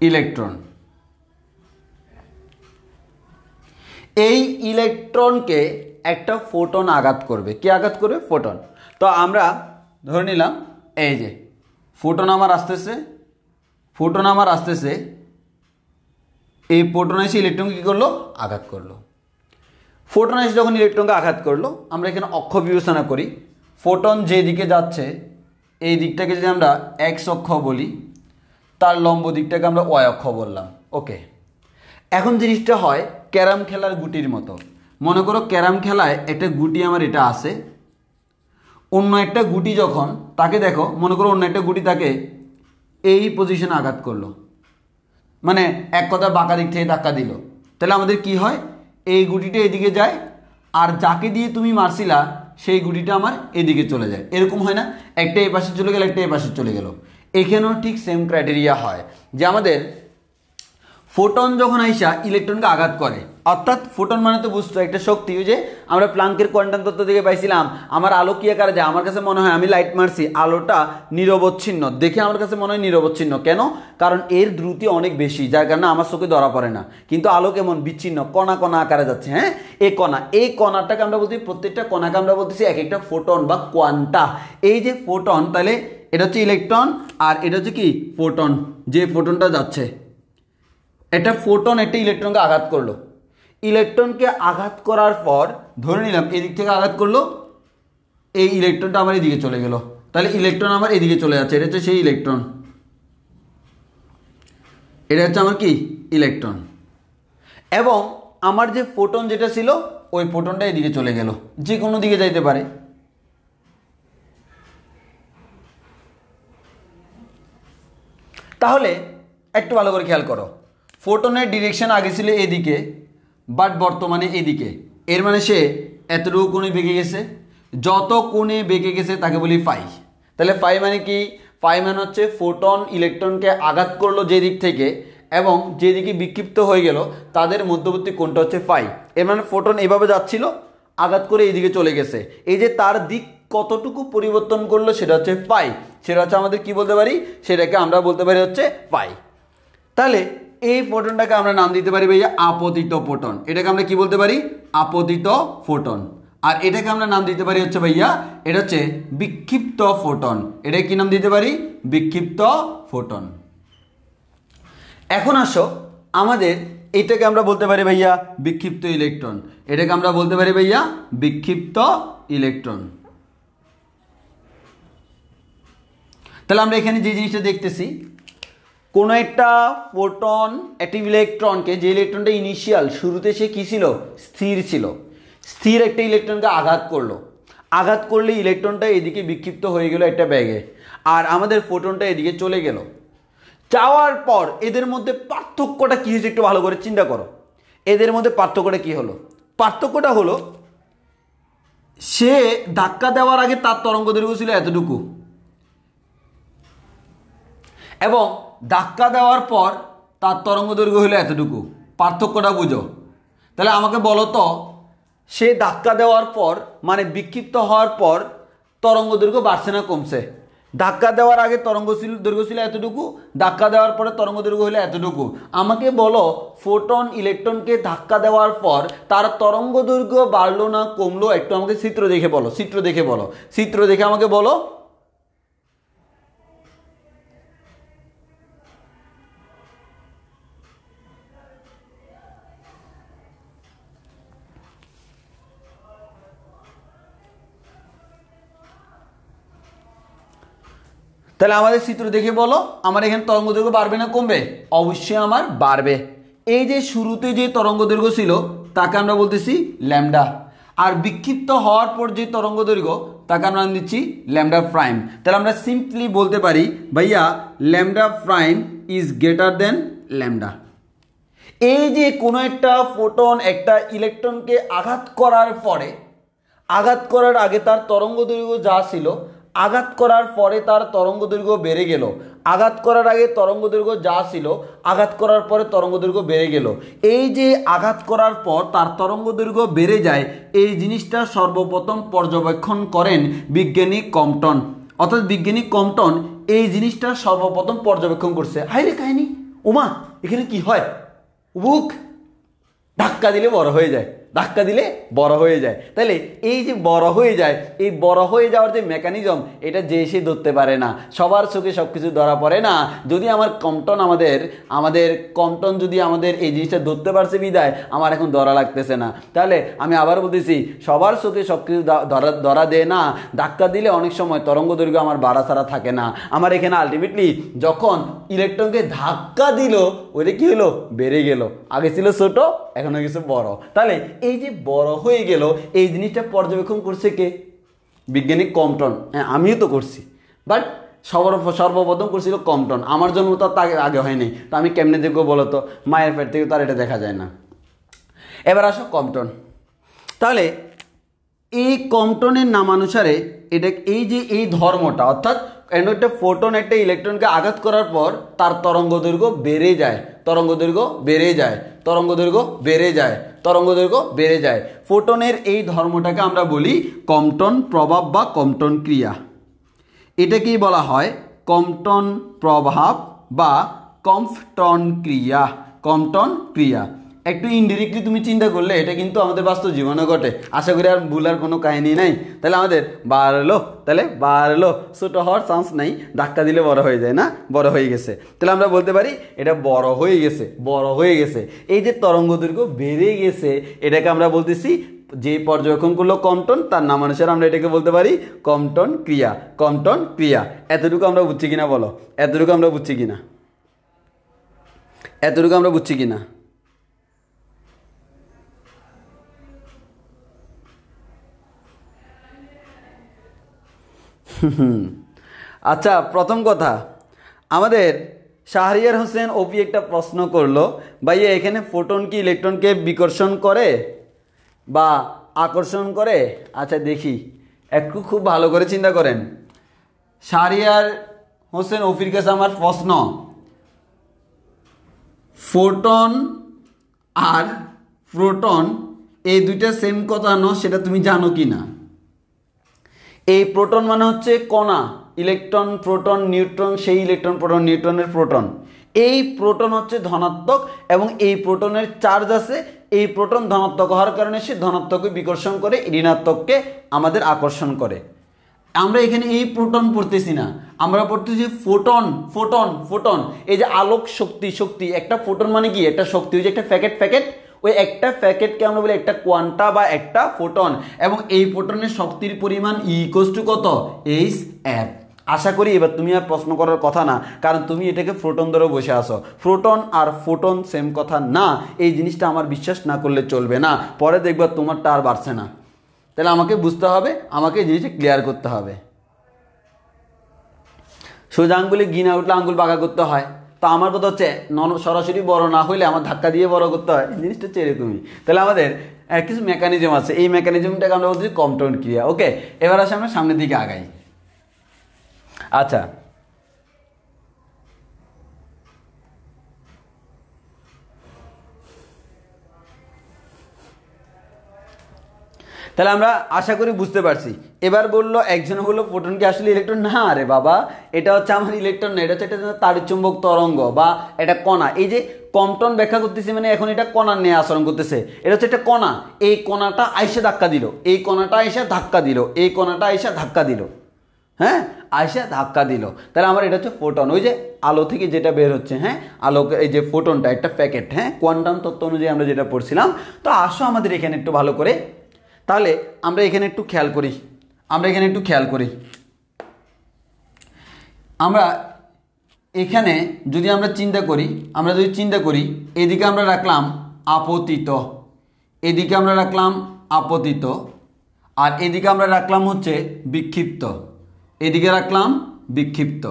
ইলেকট্রন। এই ইলেকট্রনকে একটা ফোটন আঘাত করবে। কে আঘাত করবে? ফোটন। তো আমরা ধরে নিলাম এই যে ফোটন আমার আসতেছে, ফোটন আমার আসতেছে, এই ফোটন এসে ইলেকট্রনকে কী করলো? আঘাত করলো। ফোটন এসে যখন ইলেকট্রনকে আঘাত করলো, আমরা এখানে অক্ষ বিবেচনা করি। ফোটন যে দিকে যাচ্ছে এই দিকটাকে যদি আমরা এক্স অক্ষ বলি, তার লম্ব দিকটাকে আমরা ওয়াই অক্ষ বললাম। ওকে, এখন জিনিসটা হয় ক্যারাম খেলার গুটির মতো। মনে করো ক্যারাম খেলায় একটা গুটি আমার এটা আছে, অন্য একটা গুটি যখন তাকে দেখো, মনে করো অন্য একটা গুটি তাকে এই পজিশনে আঘাত করলো, মানে এক কথা বাঁকা দিক থেকে ধাক্কা দিল, তাহলে আমাদের কি হয়? এই গুটিটা এদিকে যায়, আর যাকে দিয়ে তুমি মারছিলা সেই গুটিটা আমার এদিকে চলে যায়। এরকম হয় না? একটা এই পাশে চলে গেল, একটা এই পাশে চলে গেল। এখানেও ঠিক সেম ক্রাইটেরিয়া হয় যে আমাদের ফোটন যখন আইসা ইলেকট্রনকে আঘাত করে, অর্থাৎ ফোটন মানে তো বুঝতো একটা শক্তি। ওই যে আমরা প্লাঙ্কের কোয়ান্টাম তত্ত্ব থেকে পাইছিলাম, আমার আলো কি আকারে যায়? আমার কাছে মনে হয় আমি লাইট মারছি, আলোটা নিরবচ্ছিন্ন দেখে আমার কাছে মনে হয় নিরবচ্ছিন্ন। কেন? কারণ এর দ্রুতি অনেক বেশি, যার কারণে আমার চোখে ধরা পড়ে না। কিন্তু আলো কেমন? বিচ্ছিন্ন, কণা কণা আকারে যাচ্ছে। হ্যাঁ, এই কণাটাকে আমরা বলছি, প্রত্যেকটা কণাকে আমরা বলতেছি এক একটা ফোটন বা কোয়ান্টা। এই যে ফোটন, তাহলে এটা হচ্ছে ইলেকট্রন আর এটা হচ্ছে কি? ফোটন। যে ফোটনটা যাচ্ছে, একটা ফোটন একটা ইলেকট্রনকে আঘাত করলো। ইলেকট্রনকে আঘাত করার পর ধরে নিলাম এদিক থেকে আঘাত করলো, এই ইলেকট্রনটা আমার এদিকে চলে গেল, তাহলে ইলেকট্রন আমার এদিকে চলে যাচ্ছে। এটা হচ্ছে সেই ইলেকট্রন, এটা হচ্ছে আমার কি? ইলেকট্রন। এবং আমার যে ফোটন যেটা ছিল ওই ফোটনটা এদিকে চলে গেল, যে কোনো দিকে যাইতে পারে। তাহলে একটু ভালো করে খেয়াল করো, ফোটনের ডিরেকশন আগে ছিল এদিকে, বাট বর্তমানে এদিকে। এর মানে সে এতটুকু কোণে বেঁকে গেছে। যত কোণে বেঁকে গেছে তাকে বলি ফাই। তাহলে ফাই মানে কি? ফাই মানে হচ্ছে ফোটন ইলেকট্রনকে আঘাত করলো যে দিক থেকে এবং যেদিকে বিক্ষিপ্ত হয়ে গেল তাদের মধ্যবর্তী কোণটা হচ্ছে ফাই। এর মানে ফোটন এভাবে যাচ্ছিল, আঘাত করে এইদিকে চলে গেছে, এই যে তার দিক কতটুকু পরিবর্তন করলো সেটা হচ্ছে ফাই। সেটা হচ্ছে আমাদের কি বলতে পারি? সেটাকে আমরা বলতে পারি হচ্ছে ফাই। তাহলে এই ফোটনটাকে আমরা নাম দিতে পারি ভাইয়া আপতিত ফোটন। এটাকে আমরা কি বলতে পারি? আপতিত ফোটন। আর এটাকে আমরা নাম দিতে পারি হচ্ছে ভাইয়া, এটা হচ্ছে বিক্ষিপ্ত ফোটন। এটাকে কি নাম দিতে পারি? বিক্ষিপ্ত ফোটন। এখন আসো, আমাদের এটাকে আমরা বলতে পারি ভাইয়া বিক্ষিপ্ত ইলেকট্রন। এটাকে আমরা বলতে পারি ভাইয়া বিক্ষিপ্ত ইলেকট্রন। তাহলে আমরা এখানে যে জিনিসটা দেখতেছি, কোনো একটা ফোটন একটি ইলেকট্রনকে, যে ইলেকট্রনটা ইনিশিয়াল শুরুতে সে কী ছিল, স্থির ছিল, স্থির একটা ইলেকট্রনকে আঘাত করলো, আঘাত করলে ইলেকট্রনটা এদিকে বিক্ষিপ্ত হয়ে গেল একটা ব্যাগে, আর আমাদের ফোটনটা এদিকে চলে গেল। যাওয়ার পর এদের মধ্যে পার্থক্যটা কী হয়েছে একটু ভালো করে চিন্তা করো। এদের মধ্যে পার্থক্যটা কী হলো? পার্থক্যটা হলো সে ধাক্কা দেওয়ার আগে তার তরঙ্গ দৈর্ঘ্য ছিল এতটুকু, এবং ধাক্কা দেওয়ার পর তার তরঙ্গ দৈর্ঘ্য হলো এতটুকু। পার্থক্যটা বুঝো। তাহলে আমাকে বলো তো, সে ধাক্কা দেওয়ার পর মানে বিক্ষিপ্ত হওয়ার পর তরঙ্গ দৈর্ঘ্য বাড়ছে না কমছে? ধাক্কা দেওয়ার আগে দৈর্ঘ্য ছিল এতটুকু, ধাক্কা দেওয়ার পরে তরঙ্গ দৈর্ঘ্য হলো এতটুকু। আমাকে বলো ফোটন ইলেকট্রনকে ধাক্কা দেওয়ার পর তার তরঙ্গ দৈর্ঘ্য বাড়লো না কমলো? একটু আমাকে চিত্র দেখে বলো, চিত্র দেখে বলো, চিত্র দেখে আমাকে বলো। তাহলে আমাদের চিত্র দেখে বলো আমার এখানে তরঙ্গ দৈর্ঘ্য বাড়বে না কমবে? অবশ্যই আমার বাড়বে। এই যে শুরুতে যে তরঙ্গ দৈর্ঘ্য ছিল তাকে আমরা বলতেছি ল্যামডা, আর বিক্ষিপ্ত হওয়ার পর যে তরঙ্গ দৈর্ঘ্য তাকে আমরা দিচ্ছি ল্যামডা প্রাইম। তাহলে আমরা সিম্পলি বলতে পারি ভাইয়া lambda prime is greater then lambda. এই যে কোনো একটা ফোটন একটা ইলেকট্রনকে আঘাত করার পরে, আঘাত করার আগে তার তরঙ্গ দৈর্ঘ্য যা ছিল, আঘাত করার পরে তার তরঙ্গ দৈর্ঘ্য বেড়ে গেল, আঘাত করার আগে তরঙ্গ দৈর্ঘ্য যা ছিল, আঘাত করার পরে তরঙ্গ দৈর্ঘ্য বেড়ে গেল। এই যে আঘাত করার পর তার তরঙ্গ দৈর্ঘ্য বেড়ে যায়, এই জিনিসটা সর্বপ্রথম পর্যবেক্ষণ করেন বিজ্ঞানী কম্পটন। অর্থাৎ বিজ্ঞানী কম্পটন এই জিনিসটা সর্বপ্রথম পর্যবেক্ষণ করছে। হায় রে কাহিনী, উমা এখানে কি হয়, বুক ধাক্কা দিলে বড় হয়ে যায়, ধাক্কা দিলে বড় হয়ে যায়। তাহলে এই যে বড় হয়ে যায়, এই বড় হয়ে যাওয়ার যে মেকানিজম, এটা যে সে ধরতে পারে না, সবার চোখে সব কিছু ধরা পড়ে না। যদি আমার কম্পটন আমাদের কম্পটন যদি আমাদের এই জিনিসটা ধরতে পারছে বিদায় আমার এখন ধরা লাগতেছে না। তাহলে আমি আবার বলতেছি, সবার চোখে সব কিছু ধরা দেয় না। ধাক্কা দিলে অনেক সময় তরঙ্গ দৈর্ঘ্য আমার বাড়া ছাড়া থাকে না। আমার এখানে আলটিমেটলি যখন ইলেকট্রনকে ধাক্কা দিল ওইটা কি হলো, বেড়ে গেল, আগে ছিল ছোট এখন হয়ে গেছে বড়। তাহলে এই যে বড় হয়ে গেল এই জিনিসটা পর্যবেক্ষণ করছে কে? বিজ্ঞানী কম্পটন। হ্যাঁ আমিও তো করছি, বাট সর্বপ্রথম করছিল কম্পটন। আমার জন্ম তো তার আগে হয়নি, তো আমি কেমনে দেখবো বলো তো? মায়ের পেট থেকে তার এটা দেখা যায় না। এবার আসো কম্পটন। তাহলে এই কম্পটনের নামানুসারে এটা এই ধর্মটা, অর্থাৎ একটা ফোটন একটা ইলেকট্রনকে আঘাত করার পর তার তরঙ্গ দৈর্ঘ্য বেড়ে যায়, তরঙ্গ দৈর্ঘ্য বেড়ে যায়, তরঙ্গ দৈর্ঘ্য বেড়ে যায়, তরঙ্গ দৈর্ঘ্য বেড়ে যায়। ফোটনের এই ধর্মটাকে আমরা বলি কম্পটন প্রভাব বা কম্পটন ক্রিয়া। এটাকেই বলা হয় কম্পটন প্রভাব বা কম্পটন ক্রিয়া, কম্পটন ক্রিয়া। একটু ইনডিরেক্টলি তুমি চিন্তা করলে এটা কিন্তু আমাদের বাস্তব জীবনে ঘটে। আশা করি আর ভুলার কোনো কাহিনী নাই। তাহলে আমাদের বাড়লো, ছোটো হওয়ার চান্স নাই, ধাক্কা দিলে বড় হয়ে যায় না, বড় হয়ে গেছে। তাহলে আমরা বলতে পারি এটা বড় হয়ে গেছে, বড় হয়ে গেছে। এই যে তরঙ্গ দৈর্ঘ্য বেড়ে গেছে এটাকে আমরা বলতেছি, যে পর্যবেক্ষণ করলো কম্পটন তার নামানুসারে আমরা এটাকে বলতে পারি কম্পটন ক্রিয়া, কম্পটন ক্রিয়া। এতটুকু আমরা বুঝছি কিনা বলো? এতটুকু আমরা বুঝছি কিনা? এতটুকু আমরা বুঝছি কিনা? আচ্ছা, প্রথম কথা আমাদের শাহরিয়ার হোসেন ওপি একটা প্রশ্ন করলো, ভাইয়া এখানে ফোটন কি ইলেকট্রনকে বিকর্ষণ করে বা আকর্ষণ করে? আচ্ছা দেখি, একটু খুব ভালো করে চিন্তা করেন। শাহরিয়ার হোসেন ওপির কাছে আমার প্রশ্ন, ফোটন আর প্রোটন এই দুইটা সেম কথা না, সেটা তুমি জানো কি না? এই প্রোটন মানে হচ্ছে কণা, ইলেকট্রন প্রোটন নিউট্রন, সেই ইলেকট্রন প্রোটন নিউট্রনের প্রোটন। এই প্রোটন হচ্ছে ধনাত্মক এবং এই প্রোটনের চার্জ আছে। এই প্রোটন ধনাত্মক হওয়ার কারণে সে ধনাত্মককে বিকর্ষণ করে, ঋণাত্মককে আমাদের আকর্ষণ করে। আমরা এখানে এই প্রোটন পড়তেছি না, আমরা পড়তেছি ফোটন, ফোটন, ফোটন। এই যে আলোক শক্তি, একটা ফোটন মানে কি? একটা শক্তি, ওই যে একটা প্যাকেট, ওই একটা প্যাকেটকে আমরা বলি একটা কোয়ান্টা বা একটা ফোটন। এবং এই ফোটনের শক্তির পরিমাণ ইকুয়ালস টু কত? Hf। আশা করি এবার তুমি আর প্রশ্ন করার কথা না, কারণ তুমি এটাকে ফোটন ধরে বসে আসো। ফোটন আর ফোটন সেম কথা না, এই জিনিসটা আমার বিশ্বাস না করলে চলবে না, পরে দেখবা তোমারটা আর বাড়ছে না। তাহলে আমাকে বুঝতে হবে, আমাকে এই জিনিসটা ক্লিয়ার করতে হবে। সোজা আঙ্গুলে ঘি না উঠলে আঙ্গুল বাঁকা করতে হয়, তো আমার কথা হচ্ছে সরাসরি বড় না হইলে আমার ধাক্কা দিয়ে বড় করতে হয়, এই জিনিসটা হচ্ছে এরকমই। তাহলে আমাদের কিছু মেকানিজম আছে, এই মেকানিজমটাকে আমরা বলছি কম্পটাউন্ড ক্রিয়া। ওকে, এবার আসে আমরা সামনের দিকে আগাই। আচ্ছা, তাহলে আমরা আশা করি বুঝতে পারছি। এবার বললো একজন বললো ফোটন কি আসলে ইলেকট্রন? না রে বাবা, এটা হচ্ছে আমার ইলেকট্রন না, এটা হচ্ছে একটা তাড়িৎচুম্বক তরঙ্গ বা এটা কণা। এই যে কম্পটন ব্যাখ্যা করতেছি মানে এখন এটা কণার নিয়ে আচরণ করতেছে, এটা হচ্ছে একটা কণা। এই কণাটা আইসা ধাক্কা দিল, এই কণাটা আইসা ধাক্কা দিল, এই কণাটা আইসা ধাক্কা দিল, হ্যাঁ আইসা ধাক্কা দিল। তাহলে আমার এটা হচ্ছে ফোটন, ওই যে আলো থেকে যেটা বের হচ্ছে, হ্যাঁ আলোকে এই যে ফোটনটা একটা প্যাকেট, হ্যাঁ কোয়ান্টাম তত্ত্ব অনুযায়ী আমরা যেটা পড়ছিলাম। তো আসো আমাদের এখানে একটু ভালো করে, তাহলে আমরা এখানে একটু খেয়াল করি, আমরা এখানে যদি আমরা চিন্তা করি, এদিকে আমরা রাখলাম আপতিত, এদিকে আমরা রাখলাম আপতিত, আর এদিকে আমরা রাখলাম হচ্ছে বিক্ষিপ্ত, এদিকে রাখলাম বিক্ষিপ্ত।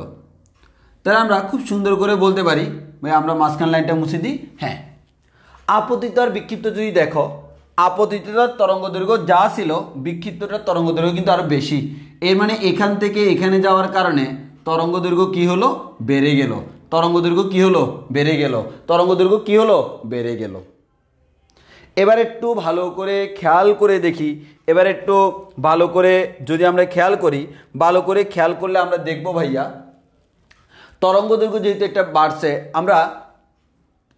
তাহলে আমরা খুব সুন্দর করে বলতে পারি, ভাই আমরা মাঝখান লাইনটা মুছে দিই। হ্যাঁ, আপতিত আর বিক্ষিপ্ত যদি দেখো, আপতিতটার তরঙ্গ দৈর্ঘ্য যা ছিল, বিক্ষিপ্তটার তরঙ্গ দৈর্ঘ্য কিন্তু আরো বেশি। এর মানে এখান থেকে এখানে যাওয়ার কারণে তরঙ্গ দৈর্ঘ্য কি হলো? বেড়ে গেল। তরঙ্গ দৈর্ঘ্য কি হলো? বেড়ে গেল। তরঙ্গ দৈর্ঘ্য কি হলো? বেড়ে গেল। এবার একটু ভালো করে খেয়াল করে দেখি, এবার একটু ভালো করে যদি আমরা খেয়াল করি, ভালো করে খেয়াল করলে আমরা দেখব ভাইয়া, তরঙ্গ দৈর্ঘ্য যেহেতু একটা বাড়ছে, আমরা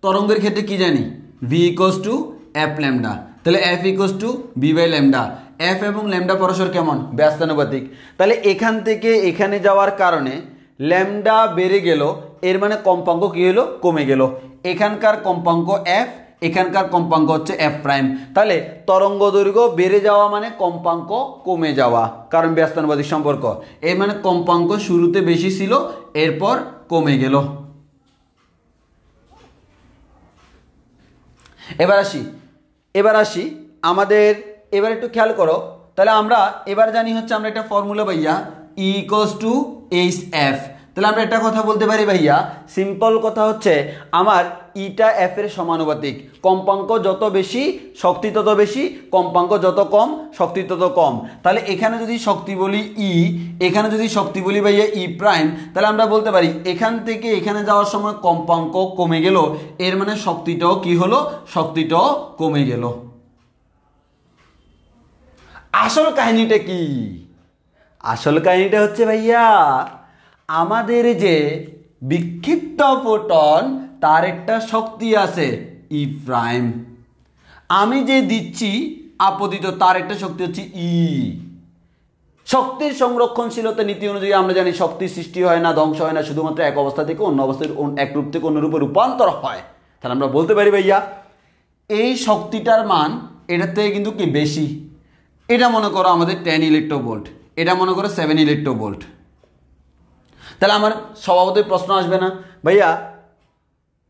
তরঙ্গের ক্ষেত্রে কি জানি? V equals to F lambda. তাহলে F equals to B by lambda. F এবং ল্যামডা পরস্পর কেমন? ব্যস্তানুপাতিক। তাহলে এখান থেকে এখানে যাওয়ার কারণে ল্যামডা বেড়ে গেল, এর মানে কম্পাঙ্ক কি হলো? কমে গেল। এখানকার কম্পাঙ্ক এফ, এখানকার কম্পাঙ্ক হচ্ছে এফ প্রাইম। তাহলে তরঙ্গ দৈর্ঘ্য বেড়ে যাওয়া মানে কম্পাঙ্ক কমে যাওয়া, কারণ ব্যস্তানুপাতিক সম্পর্ক। এর মানে কম্পাঙ্ক শুরুতে বেশি ছিল, এরপর কমে গেল। এবার আসি আমাদের, এবার একটু খেয়াল করো, তাহলে আমরা এবার জানি হচ্ছে আমরা একটা ফর্মুলা ভাইয়া, ই ইকুয়ালস টু এইচ এফ। তাহলে আমরা একটা কথা বলতে পারি ভাইয়া, সিম্পল কথা হচ্ছে আমার ইটা এফ এর সমানুপাতিক। কম্পাঙ্ক যত বেশি শক্তি তত বেশি, কম্পাঙ্ক যত কম শক্তি তত কম। তাহলে এখানে যদি শক্তি বলি ই, এখানে যদি শক্তি বলি ভাইয়া ই প্রাইম, তাহলে আমরা বলতে পারি এখান থেকে এখানে যাওয়ার সময় কম্পাঙ্ক কমে গেল, এর মানে শক্তিটাও কি হলো? শক্তিটাও কমে গেল। আসল কাহিনীটা কি? আসল কাহিনীটা হচ্ছে ভাইয়া, আমাদের যে বিক্ষিপ্ত ফোটন তার একটা শক্তি আছে ই প্রাইম, আমি যে দিচ্ছি আপতিত তার একটা শক্তি হচ্ছে ই। শক্তির সংরক্ষণশীলতা নীতি অনুযায়ী আমরা জানি শক্তি সৃষ্টি হয় না, ধ্বংস হয় না, শুধুমাত্র এক অবস্থা থেকে অন্য অবস্থায়, এক রূপ থেকে অন্য রূপে রূপান্তর হয়। তাহলে আমরা বলতে পারি ভাইয়া এই শক্তিটার মান এটার থেকে কিন্তু কি বেশি। এটা মনে করো আমাদের 10 ইলেকট্রোভোল্ট, এটা মনে করো 7 ইলেকট্রোভোল্ট। তাহলে আমার স্বভাবতই প্রশ্ন আসবে না, ভাইয়া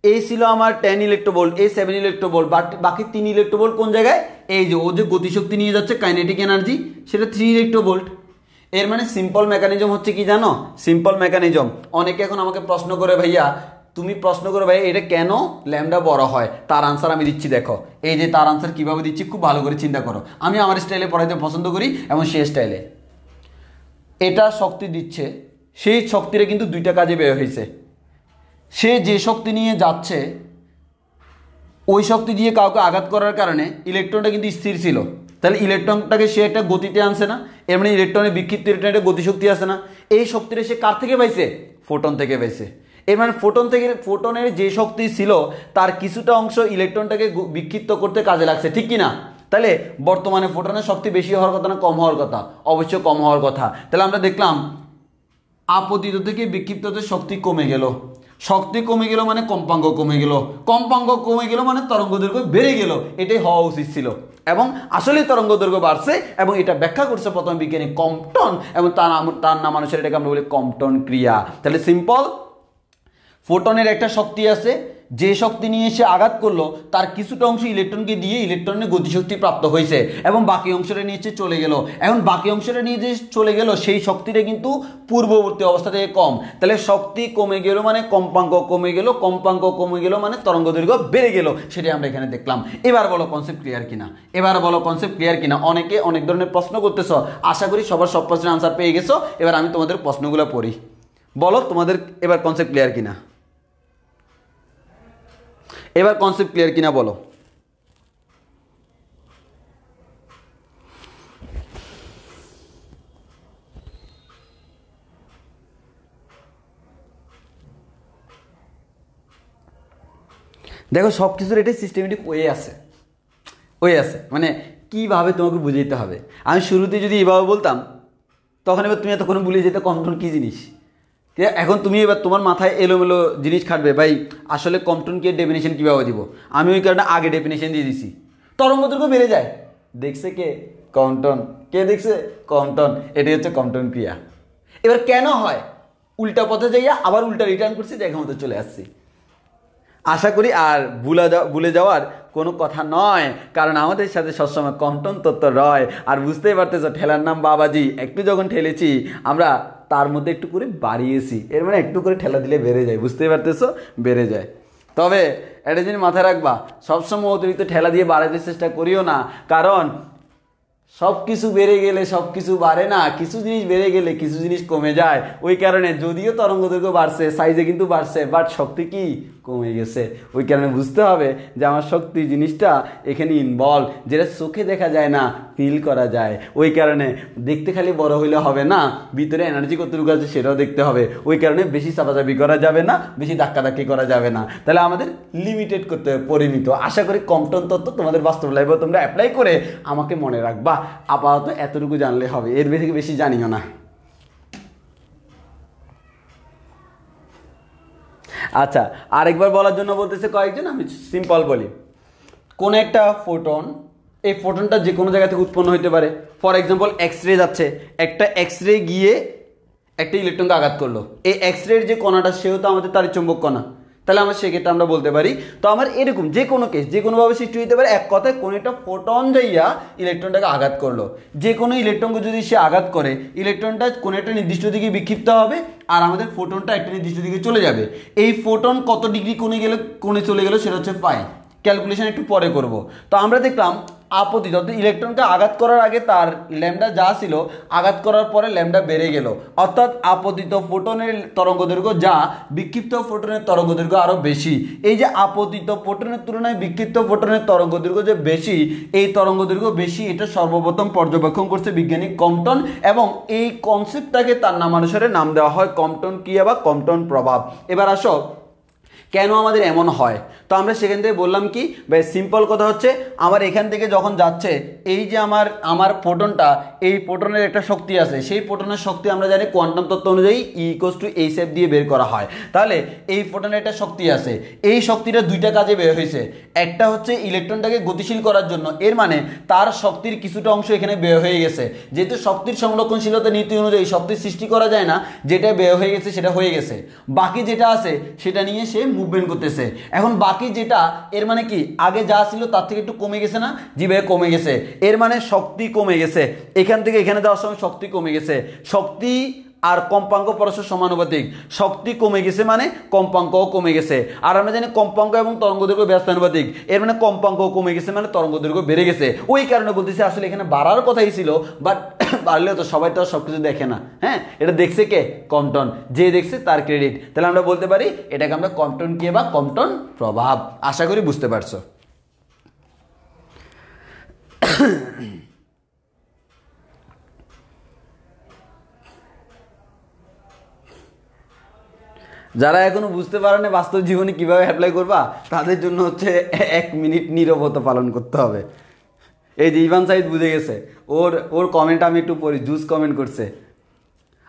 এই ছিল আমার 10 ইলেকট্রোভোল্ট, এই 7 ইলেকট্রোভোল্ট, বাকি 3 ইলেকট্রোভোল্ট কোন জায়গায়? এই যে ও যে গতিশক্তি নিয়ে যাচ্ছে কাইনেটিক এনার্জি, সেটা 3 ইলেকট্রোভোল্ট। এর মানে সিম্পল মেকানিজম হচ্ছে কি জানো? Simple mechanism. অনেকে এখন আমাকে প্রশ্ন করে ভাইয়া, তুমি প্রশ্ন করো ভাইয়া এটা কেন ল্যামডা বড় হয়, তার আনসার আমি দিচ্ছি। দেখো এই যে তার আনসার কিভাবে দিচ্ছি, খুব ভালো করে চিন্তা করো। আমি আমার স্টাইলে পড়াইতে পছন্দ করি এবং সেই স্টাইলে। এটা শক্তি দিচ্ছে, সেই শক্তিটা কিন্তু দুইটা কাজে ব্যয় হয়েছে। সে যে শক্তি নিয়ে যাচ্ছে, ওই শক্তি দিয়ে কাউকে আঘাত করার কারণে ইলেকট্রনটা কিন্তু স্থির ছিল, তাহলে ইলেকট্রনটাকে সে একটা গতিতে আনছে না, এর মানে ইলেকট্রনের বিক্ষিপ্ত ইলেকট্রনের গতিশক্তি আছে না। এই শক্তিটা সে কার থেকে পাইছে? ফোটন থেকে পাইছে। এর মানে ফোটনের যে শক্তি ছিল তার কিছুটা অংশ ইলেকট্রনটাকে বিক্ষিপ্ত করতে কাজে লাগছে, ঠিক কি না? তাহলে বর্তমানে ফোটনের শক্তি বেশি হওয়ার কথা না কম হওয়ার কথা? অবশ্যই কম হওয়ার কথা। তাহলে আমরা দেখলাম আপতিত থেকে বিক্ষিপ্ততে শক্তি কমে গেল। শক্তি কমে গেল মানে কম্পাঙ্ক কমে গেল, কম্পাঙ্ক কমে গেল মানে তরঙ্গ দৈর্ঘ্য বেড়ে গেল, এটাই হওয়া উচিত ছিল। এবং আসলে তরঙ্গ দৈর্ঘ্য বাড়ছে এবং এটা ব্যাখ্যা করছে প্রথম বিজ্ঞানী কম্পটন, এবং তার নাম অনুসারে এটাকে আমরা বলি কম্পটন ক্রিয়া। তাহলে সিম্পল, ফোটনের একটা শক্তি আছে, যে শক্তি নিয়ে সে আঘাত করলো তার কিছুটা অংশ ইলেকট্রনকে দিয়ে ইলেকট্রনের গতিশক্তি প্রাপ্ত হয়েছে এবং বাকি অংশটা নিয়ে চলে গেল। এখন বাকি অংশটা নিয়ে যে চলে গেল সেই শক্তিটা কিন্তু পূর্ববর্তী অবস্থা থেকে কম। তাহলে শক্তি কমে গেল মানে কম্পাঙ্ক কমে গেল, কম্পাঙ্ক কমে গেল মানে তরঙ্গ দৈর্ঘ্য বেড়ে গেল, সেটাই আমরা এখানে দেখলাম। এবার বলো কনসেপ্ট ক্লিয়ার কিনা, এবার বলো কনসেপ্ট ক্লিয়ার কিনা। অনেকে অনেক ধরনের প্রশ্ন করতেছো, আশা করি সবার সব প্রশ্নের আনসার পেয়ে গেছো। এবার আমি তোমাদের প্রশ্নগুলো পড়ি, বলো তোমাদের এবার কনসেপ্ট ক্লিয়ার কিনা, এবার কনসেপ্ট ক্লিয়ার কিনা বলো। দেখো সব কিছুর এটাই সিস্টেমেটিক ওয়ে আছে, মানে কীভাবে তোমাকে বুঝাইতে হবে। আমি শুরুতে যদি এভাবে বলতাম তখন এবার তুমি এতক্ষণ ভুলে যেতে কম্পটন কী জিনিস। এখন তুমি এবার তোমার মাথায় এলোমেলো জিনিস খাটবে, ভাই আসলে কম্পটন কি ডেফিনেশন কীভাবে দিব। আমি ওই কারণে আগে ডেফিনেশন দিয়ে দিছি। তরঙ্গ দৈর্ঘ্য বেড়ে যায়, দেখছে কে? কম্পটন। কে দেখছে? কম্পটন। এটাই হচ্ছে কম্পটন ক্রিয়া। এবার কেন হয়? উল্টা পথে যাইয়া আবার উল্টা রিটার্ন করছি, জায়গা মতো চলে আসছি। আশা করি আর ভুলে যাওয়ার কোনো কথা নয়, কারণ আমাদের সাথে সবসময় কম্পটন তত্ত্ব রয়। আর বুঝতেই পারতেছো ঠেলার নাম বাবাজি, একটু যখন ঠেলেছি আমরা তার মধ্যে একটু করে বাড়িয়েছি, এর মানে একটু করে ঠেলা দিলে বেড়ে যায়, বুঝতেই পারতেছো বেড়ে যায়। তবে একটা জিনিস মাথায় রাখবা, সবসময় অতিরিক্ত ঠেলা দিয়ে বাড়াতে চেষ্টা করিও না, কারণ সব কিছু বেড়ে গেলে সব কিছু বাড়ে না, কিছু জিনিস বেড়ে গেলে কিছু জিনিস কমে যায়। ওই কারণে যদিও তরঙ্গ দৈর্ঘ্য বাড়ছে, সাইজে কিন্তু বাড়ছে, বাট শক্তি কি কমে গেছে। ওই কারণে বুঝতে হবে যে আমার শক্তি জিনিসটা এখানে ইনভলভ, যেটা চোখে দেখা যায় না, ফিল করা যায়। ওই কারণে দেখতে খালি বড় হইলে হবে না, ভিতরে এনার্জি কতটুকু আছে সেটাও দেখতে হবে। ওই কারণে বেশি চাপাচাপি করা যাবে না, বেশি ধাক্কাধাক্কি করা যাবে না। তাহলে আমাদের লিমিটেড করতে হবে, পরিমিত। আশা করি কম্পটন তত্ত্ব তোমাদের বাস্তব লাইফে তোমরা অ্যাপ্লাই করে আমাকে মনে রাখবা। আপাতত এতটুকু জানলে হবে, এর থেকে বেশি জানিও না। আচ্ছা, আরেকবার বলার জন্য বলতেছে কয়েকজন, আমি সিম্পল বলি। কোন একটা ফোটন, এই ফোটনটা যে কোনো জায়গা থেকে উৎপন্ন হতে পারে। ফর এক্সাম্পল এক্স রে যাচ্ছে, একটা এক্স রে গিয়ে একটা ইলেকট্রনকে আঘাত করলো, এই এক্স রের যে কণাটা সেও তো আমাদের তাড়িৎচুম্বক কণা। তাহলে আমরা সেক্ষেত্রে আমরা বলতে পারি, তো আমার এরকম যে কোনো কেস যে কোনোভাবে সৃষ্টি হতে পারে। এক কথায় কোনো একটা ফোটন যাইয়া ইলেকট্রনটাকে আঘাত করলো, যে কোনো ইলেকট্রনকে যদি সে আঘাত করে, ইলেকট্রনটা কোনো একটা নির্দিষ্ট দিকে বিক্ষিপ্ত হবে আর আমাদের ফোটনটা একটা নির্দিষ্ট দিকে চলে যাবে। এই ফোটন কত ডিগ্রি কোণে চলে গেল সেটা হচ্ছে পাই। ক্যালকুলেশন একটু পরে করব। তো আমরা দেখলাম আপতিত, অর্থাৎ ইলেকট্রনকে আঘাত করার আগে তার ল্যামডা যা ছিল, আঘাত করার পরে ল্যামডা বেড়ে গেল, অর্থাৎ আপতিত ফোটনের তরঙ্গদৈর্ঘ্য যা, বিক্ষিপ্ত ফোটনের তরঙ্গদৈর্ঘ্য আরও বেশি। এই যে আপতিত ফোটনের তুলনায় বিক্ষিপ্ত ফোটনের তরঙ্গদৈর্ঘ্য যে বেশি, এই তরঙ্গদৈর্ঘ্য বেশি, এটা সর্বপ্রথম পর্যবেক্ষণ করছে বিজ্ঞানী কম্পটন, এবং এই কনসেপ্টটাকে তার নামানুসারে নাম দেওয়া হয় কম্পটন ক্রিয়া বা কম্পটন প্রভাব। এবার আসো কেন আমাদের এমন হয়। তো আমরা সেখান থেকে বললাম কি, ভাই সিম্পল কথা হচ্ছে, আমার এখান থেকে যখন যাচ্ছে এই যে আমার ফোটনটা, এই ফোটনের একটা শক্তি আছে, সেই ফোটনের শক্তি আমরা জানি কোয়ান্টাম তত্ত্ব অনুযায়ী E=H দিয়ে বের করা হয়। তাহলে এই ফোটনের একটা শক্তি আছে, এই শক্তিটা দুইটা কাজে বের হয়েছে। একটা হচ্ছে ইলেকট্রনটাকে গতিশীল করার জন্য, এর মানে তার শক্তির কিছুটা অংশ এখানে বের হয়ে গেছে। যেহেতু শক্তির সংরক্ষণশীলতা নীতি অনুযায়ী শক্তি সৃষ্টি করা যায় না, যেটা বের হয়ে গেছে সেটা হয়ে গেছে, বাকি যেটা আছে সেটা নিয়ে সে মুভমেন্ট করতেছে। এখন বাকি যেটা, এর মানে কি আগে যা ছিল তার থেকে একটু কমে গেছে না? জি ভাই কমে গেছে, এর মানে শক্তি কমে গেছে। এখান থেকে এখানে যাওয়ার সময় শক্তি কমে গেছে। শক্তি আর কম্পাঙ্ক পরস্পর সমানুপাতিক, শক্তি কমে গেছে মানে কম্পাঙ্কও কমে গেছে। আর আমরা জানি কম্পাঙ্ক এবং তরঙ্গদৈর্ঘ্য ব্যস্তানুপাতিক, এর মানে কম্পাঙ্কও কমে গেছে মানে তরঙ্গদৈর্ঘ্য বেড়ে গেছে। ওই কারণে বলতেছি আসলে এখানে বাড়ার কথাই ছিল, বাট বাড়লেও তো সবাই তো সব কিছু দেখে না। হ্যাঁ, এটা দেখছে কে? কম্পটন। যে দেখছে তার ক্রেডিট। তাহলে আমরা বলতে পারি এটাকে আমরা কম্পটন ক্রিয়া বা কম্পটন প্রভাব। আশা করি বুঝতে পারছো। যারা এখনো বুঝতে পারেনি বাস্তব জীবনে কিভাবে অ্যাপ্লাই করবা, তাদের জন্য হচ্ছে 1 মিনিট নীরবতা পালন করতে হবে। এই যে ইভান সাইদ বুঝে গেছে, ওর কমেন্ট আমি একটু পড়ি। জুস কমেন্ট করছে,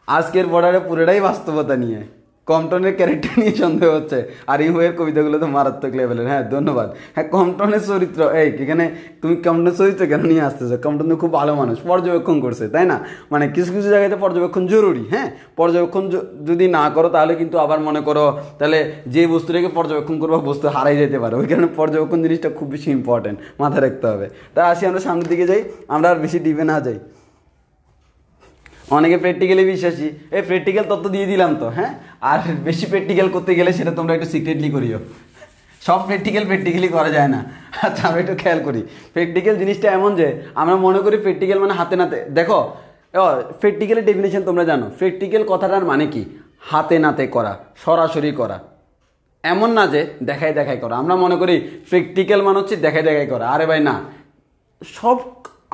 আজকের বর্ডারে পুরোটাই বাস্তবতা নিয়ে। কম্পটনের ক্যারেক্টার নিয়ে সন্দেহ হচ্ছে, আর ইউএর কবিতাগুলো তো মারাত্মক লেভেলের। হ্যাঁ ধন্যবাদ। হ্যাঁ কম্পটনের চরিত্র, এই এখানে তুমি কম্পটনের চরিত্র কেন নিয়ে আসতেছো? কম্পটন তো খুব ভালো মানুষ, পর্যবেক্ষণ করছে, তাই না? মানে কিছু কিছু জায়গাতে পর্যবেক্ষণ জরুরি। হ্যাঁ পর্যবেক্ষণ যদি না করো তাহলে কিন্তু আবার মনে করো তাহলে যে বস্তুটাকে পর্যবেক্ষণ করবো বস্তু হারাই যেতে পারে, ওই কারণে পর্যবেক্ষণ জিনিসটা খুব বেশি ইম্পর্টেন্ট, মাথায় রাখতে হবে। তাই আসি আমরা সামনের দিকে যাই, আমরা আর বেশি ডিপে না যাই। অনেকে প্র্যাকটিক্যালি বিশ্বাসী, এই প্র্যাকটিক্যাল তত্ত্ব দিয়ে দিলাম তো। হ্যাঁ আর বেশি প্র্যাকটিক্যাল করতে গেলে সেটা তোমরা একটু সিক্রেটলি করিও, সব প্র্যাকটিক্যালি করা যায় না। আচ্ছা আমরা একটু খেয়াল করি, প্র্যাকটিক্যাল জিনিসটা এমন যে আমরা মনে করি প্র্যাকটিক্যাল মানে হাতে নাতে। দেখো প্র্যাকটিক্যালের ডেফিনেশন তোমরা জানো, প্র্যাকটিক্যাল কথাটার মানে কি? হাতে নাতে করা, সরাসরি করা, এমন না যে দেখাই দেখাই করা। আমরা মনে করি প্র্যাকটিক্যাল মানে হচ্ছে দেখাই দেখাই করা। আরে ভাই না, সব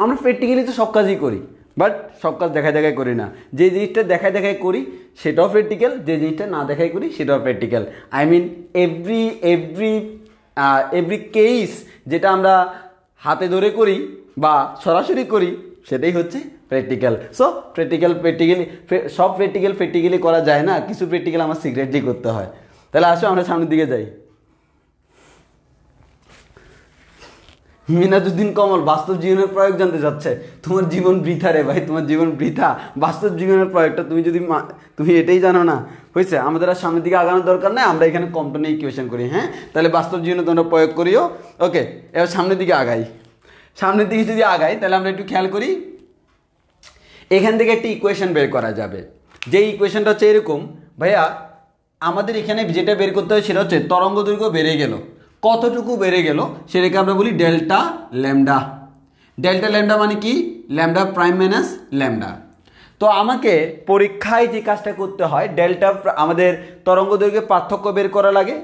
আমরা প্র্যাকটিক্যালি তো সব কাজই করি, বাট সব কাজ দেখাই দেখাই করি না। যে জিনিসটা দেখাই দেখাই করি সেটাও প্র্যাকটিক্যাল, যে জিনিসটা না দেখাই করি সেটাও practical. I mean every case যেটা আমরা হাতে ধরে করি বা সরাসরি করি সেটাই হচ্ছে প্র্যাকটিক্যাল। সো প্র্যাকটিক্যালি সব প্র্যাকটিক্যালি করা যায় না, কিছু প্র্যাকটিক্যাল আমার সিক্রেটলি করতে হয়। তাহলে আসো আমরা সামনের দিকে যাই। মিনাজুদ্দিন কমল বাস্তব জীবনের প্রয়োগ জানতে চাচ্ছে। তোমার জীবন বৃথা রে ভাই, তোমার জীবন বৃথা। বাস্তব জীবনের প্রয়োগটা তুমি এটাই জানো না, হয়েছে? আমাদের আর সামনের দিকে আগানোর দরকার নেই, আমরা এখানে কম্পটনে ইকুয়েশন করি। হ্যাঁ তাহলে বাস্তব জীবনে তোমরা প্রয়োগ করিও। ওকে এবার সামনের দিকে আগাই। সামনের দিকে যদি আগাই তাহলে আমরা একটু খেয়াল করি, এখান থেকে একটি ইকুয়েশন বের করা যাবে। যে ইকুয়েশনটা হচ্ছে এরকম, ভাইয়া আমাদের এখানে যেটা বের করতে হয় সেটা হচ্ছে তরঙ্গ দৈর্ঘ্য বেড়ে গেল, কতটুকু বেড়ে গেল সেটাকে আমরা বলি ডেল্টা ল্যামডা। ডেল্টা ল্যামডা মানে কি? Lambda prime minus lambda. তো আমাকে পরীক্ষায় যে কাজটা করতে হয়, ডেল্টা আমাদের তরঙ্গ দৈর্ঘ্যের পার্থক্য বের করা লাগে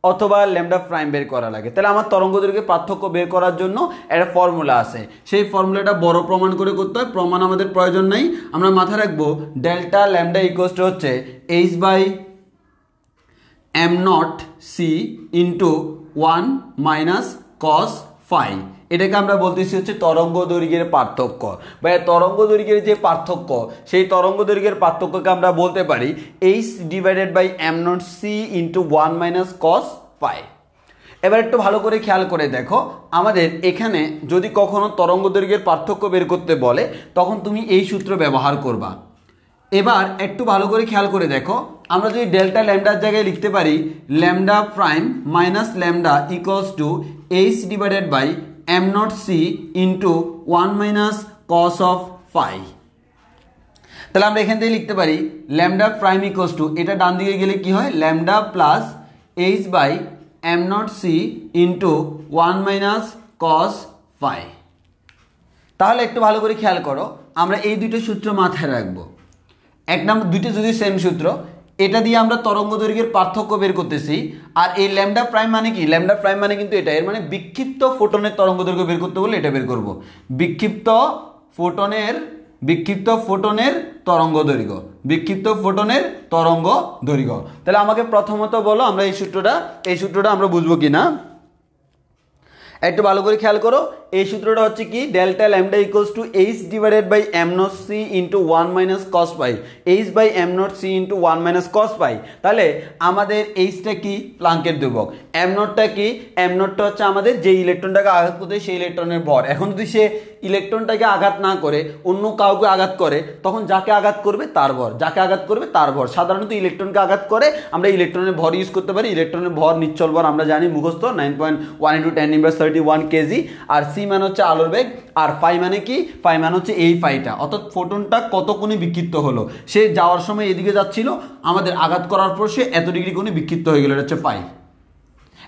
অথবা ল্যামডা প্রাইম বের করা লাগে। তাহলে আমার তরঙ্গ দৈর্ঘ্যের পার্থক্য বের করার জন্য একটা ফর্মুলা আছে, সেই ফর্মুলাটা বড় প্রমাণ করে করতে হয়। প্রমাণ আমাদের প্রয়োজন নেই, আমরা মাথায় রাখবো ডেল্টা ল্যামডা ইকুয়ালস টু হচ্ছে H by M not C into 1 minus cos phi. এটাকে আমরা বলতেছি হচ্ছে তরঙ্গ দৈর্ঘ্যের পার্থক্য। বা তরঙ্গ দৈর্ঘ্যের যে পার্থক্য, সেই তরঙ্গ দৈর্ঘ্যের পার্থক্যকে আমরা বলতে পারি H divided by M not C into 1 minus cos phi. এবার একটু ভালো করে খেয়াল করে দেখো, আমাদের এখানে যদি কখনো তরঙ্গ দৈর্ঘ্যের পার্থক্য বের করতে বলে তখন তুমি এই সূত্র ব্যবহার করবা। এবার একটু ভালো করে খেয়াল করে দেখো, আমরা যদি ডেল্টা ল্যামডার জায়গায় লিখতে পারি lambda prime minus lambda equals to H divided by M not C into 1 minus cos of phi. তাহলে আমরা এখান থেকে লিখতে পারি ল্যামডা প্রাইম ইকুয়ালস টু, এটা ডান দিকে গেলে কি হয়, lambda plus H by M not C into 1 minus cos phi. তাহলে একটু ভালো করে খেয়াল করো, আমরা এই দুটো সূত্র মাথায় রাখবো। এক নম্বর দুইটা যদি সেম সূত্র, এটা দিয়ে আমরা তরঙ্গ দৈর্ঘ্যের পার্থক্য বের করতেছি। আর এই ল্যামডা প্রাইম মানে কি? ল্যামডা প্রাইম মানে কিন্তু এটা, এর মানে বিক্ষিপ্ত ফোটনের তরঙ্গ দৈর্ঘ্য বের করতে বলে এটা বের করব, বিক্ষিপ্ত ফোটনের তরঙ্গ দৈর্ঘ্য, বিক্ষিপ্ত ফোটনের তরঙ্গ দৈর্ঘ্য। তাহলে আমাকে প্রথমত বলো আমরা এই সূত্রটা আমরা বুঝবো কিনা। একটু ভালো করে খেয়াল করো, এই সূত্রটা হচ্ছে কি, delta lambda equals to H divided by M not C into 1 minus cos pi, H by M not C into 1 minus cos pi. তাহলে আমাদের এইচটা কি? প্লাঙ্কের ধ্রুবক। এম নটটা কি? এম নটটা হচ্ছে আমাদের যে ইলেকট্রনটাকে আঘাত করতে সেই ইলেকট্রনের ভর। এখন যদি সে ইলেকট্রনটাকে আঘাত না করে অন্য কাউকে আঘাত করে তখন যাকে আঘাত করবে তার ভর, যাকে আঘাত করবে তার ভর। সাধারণত ইলেকট্রনকে আঘাত করে আমরা ইলেকট্রনের ভর ইউজ করতে পারি। ইলেকট্রনের ভর নিশ্চল ভর আমরা জানি মুখস্থ 9.1 × 10⁻31 কেজি। আর সি মানে হচ্ছে আলোর বেগ, আর ফাই মানে কি? ফাই মানে হচ্ছে এই ফাইটা, অর্থাৎ ফোটনটা কত কোণে বিক্ষিপ্ত হলো। সে যাওয়ার সময় এদিকে যাচ্ছিল, আমাদের আঘাত করার পর সে এত ডিগ্রি কোণে বিক্ষিপ্ত হয়ে গেল, এটা হচ্ছে পাই।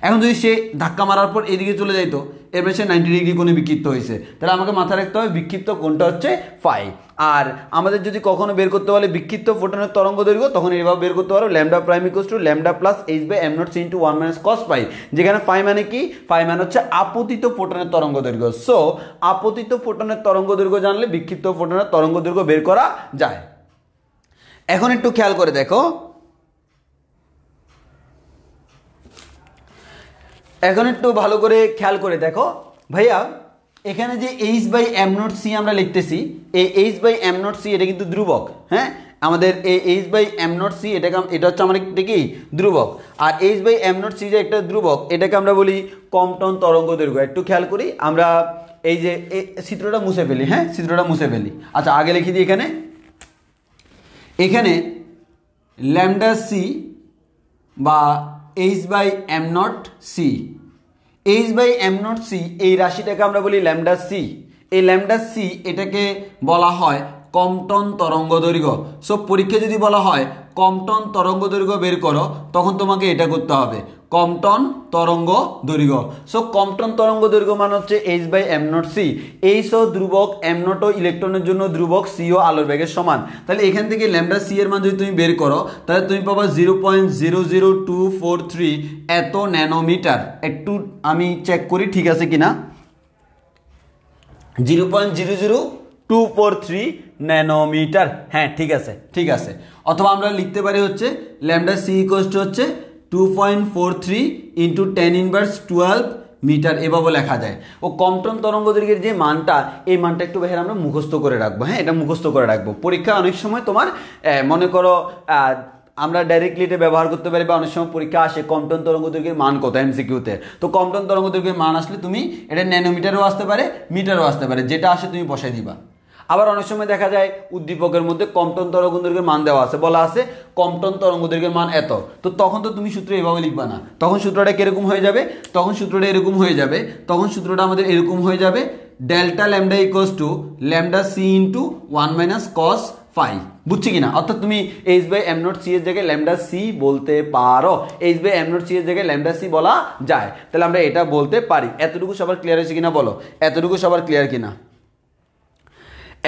এখন যদি সে ধাক্কা মারার পর এদিকে চলে যাইতো, এরপরে সে 90 ডিগ্রি কোণে বিক্ষিপ্ত হয়েছে, তাহলে আমাকে মাথায় রাখতে হবে বিক্ষিপ্ত কোণটা হচ্ছে ফাই। আর আমাদের যদি কখনো বের করতে বলে বিক্ষিপ্ত ফোটনের তরঙ্গ দৈর্ঘ্য, তখন এইভাবে বের করতে পারো lambda prime equals to lambda plus H by M not C into 1 minus cos pi, যেখানে ফাই মানে কি? ফাই মানে হচ্ছে আপতিত ফোটনের তরঙ্গ দৈর্ঘ্য। সো আপতিত ফোটনের তরঙ্গ দৈর্ঘ্য জানলে বিক্ষিপ্ত ফোটনের তরঙ্গ দৈর্ঘ্য বের করা যায়। এখন একটু খেয়াল করে দেখো, এখন একটু ভালো করে খেয়াল করে দেখো ভাইয়া, এখানে যে H by M not C আমরা লিখতেছি, এই H by M not C এটা কিন্তু ধ্রুবক। হ্যাঁ, আমাদের এই H by M not C এটা হচ্ছে আমার একটা কি ধ্রুবক, আর H by M not C যে একটা ধ্রুবক এটাকে আমরা বলি কম্পন তরঙ্গ দৈর্ঘ্য। একটু খেয়াল করি, আমরা এই যে চিত্রটা মুছে ফেলি, হ্যাঁ চিত্রটা মুছে ফেলি। আচ্ছা আগে লিখে দিই এখানে ল্যামডা সি বা H by M not C, H by M not C এই রাশিটাকে আমরা বলি ল্যামডা সি। এই ল্যামডা সি এটাকে বলা হয় কম্পন তরঙ্গ দৈর্ঘ্য। সো পরীক্ষা যদি বলা হয় কম্পন তরঙ্গ দৈর্ঘ্য বের করো, তখন তোমাকে এটা করতে হবে কম্পন তরঙ্গ দৈর্ঘ্য। সো কম্পন তরঙ্গ দৈর্ঘ্য মানে হচ্ছে H by M not C. H ও ধ্রুবক, এম নট ও ইলেকট্রনের জন্য ধ্রুবক, সি ও আলোর বেগের সমান। তাহলে এখান থেকে ল্যামডা সি এর মান যদি তুমি বের করো তাহলে তুমি পাবা 0.00243 এত ন্যানোমিটার। একটু আমি চেক করি ঠিক আছে কিনা, 0.00243 ন্যানোমিটার। হ্যাঁ ঠিক আছে। অথবা আমরা লিখতে পারি হচ্ছে ল্যামডা সি ইকুয়ালস টু হচ্ছে 2.43 ইন্টু 10⁻12 মিটার, এভাবে লেখা যায়। ও কম্পন তরঙ্গ দৈর্ঘ্যের যে মানটা, এই মানটা একটু বাইরে আমরা মুখস্থ করে রাখবো। হ্যাঁ এটা মুখস্থ করে রাখবো, পরীক্ষা অনেক সময় তোমার মনে করো আমরা ডাইরেক্টলি এটা ব্যবহার করতে পারি, বা অনেক সময় পরীক্ষা আসে কম্পন তরঙ্গ দৈর্ঘ্যের মান কত এমসিকিউতে। তো কম্পন তরঙ্গ দৈর্ঘ্যের মান আসলে তুমি এটা ন্যানোমিটারও আসতে পারে, মিটারও আসতে পারে, যেটা আসে তুমি বসাই দিবা। আবার অনেক সময় দেখা যায় উদ্দীপকের মধ্যে কম্পন তরঙ্গ দৈর্ঘ্যের মান দেওয়া আছে, বলা আছে কম্পন তরঙ্গ দৈর্ঘ্যের মান এত। তো তখন তো তুমি সূত্র এভাবে লিখবা না, তখন সূত্রটা কিরকম হয়ে যাবে, তখন সূত্রটা এরকম হয়ে যাবে, তখন সূত্রটা আমাদের এরকম হয়ে যাবে delta lambda equals to lambda C into 1 minus cos phi. বুঝছি কিনা? অর্থাৎ তুমি H by M not C এর জায়গায় ল্যামডা সি বলতে পারো, H by M not C এর জায়গায় ল্যামডা সি বলা যায়, তাহলে আমরা এটা বলতে পারি। এতটুকু সবার ক্লিয়ার হয়েছে কিনা বলো, এতটুকু সবার ক্লিয়ার কিনা,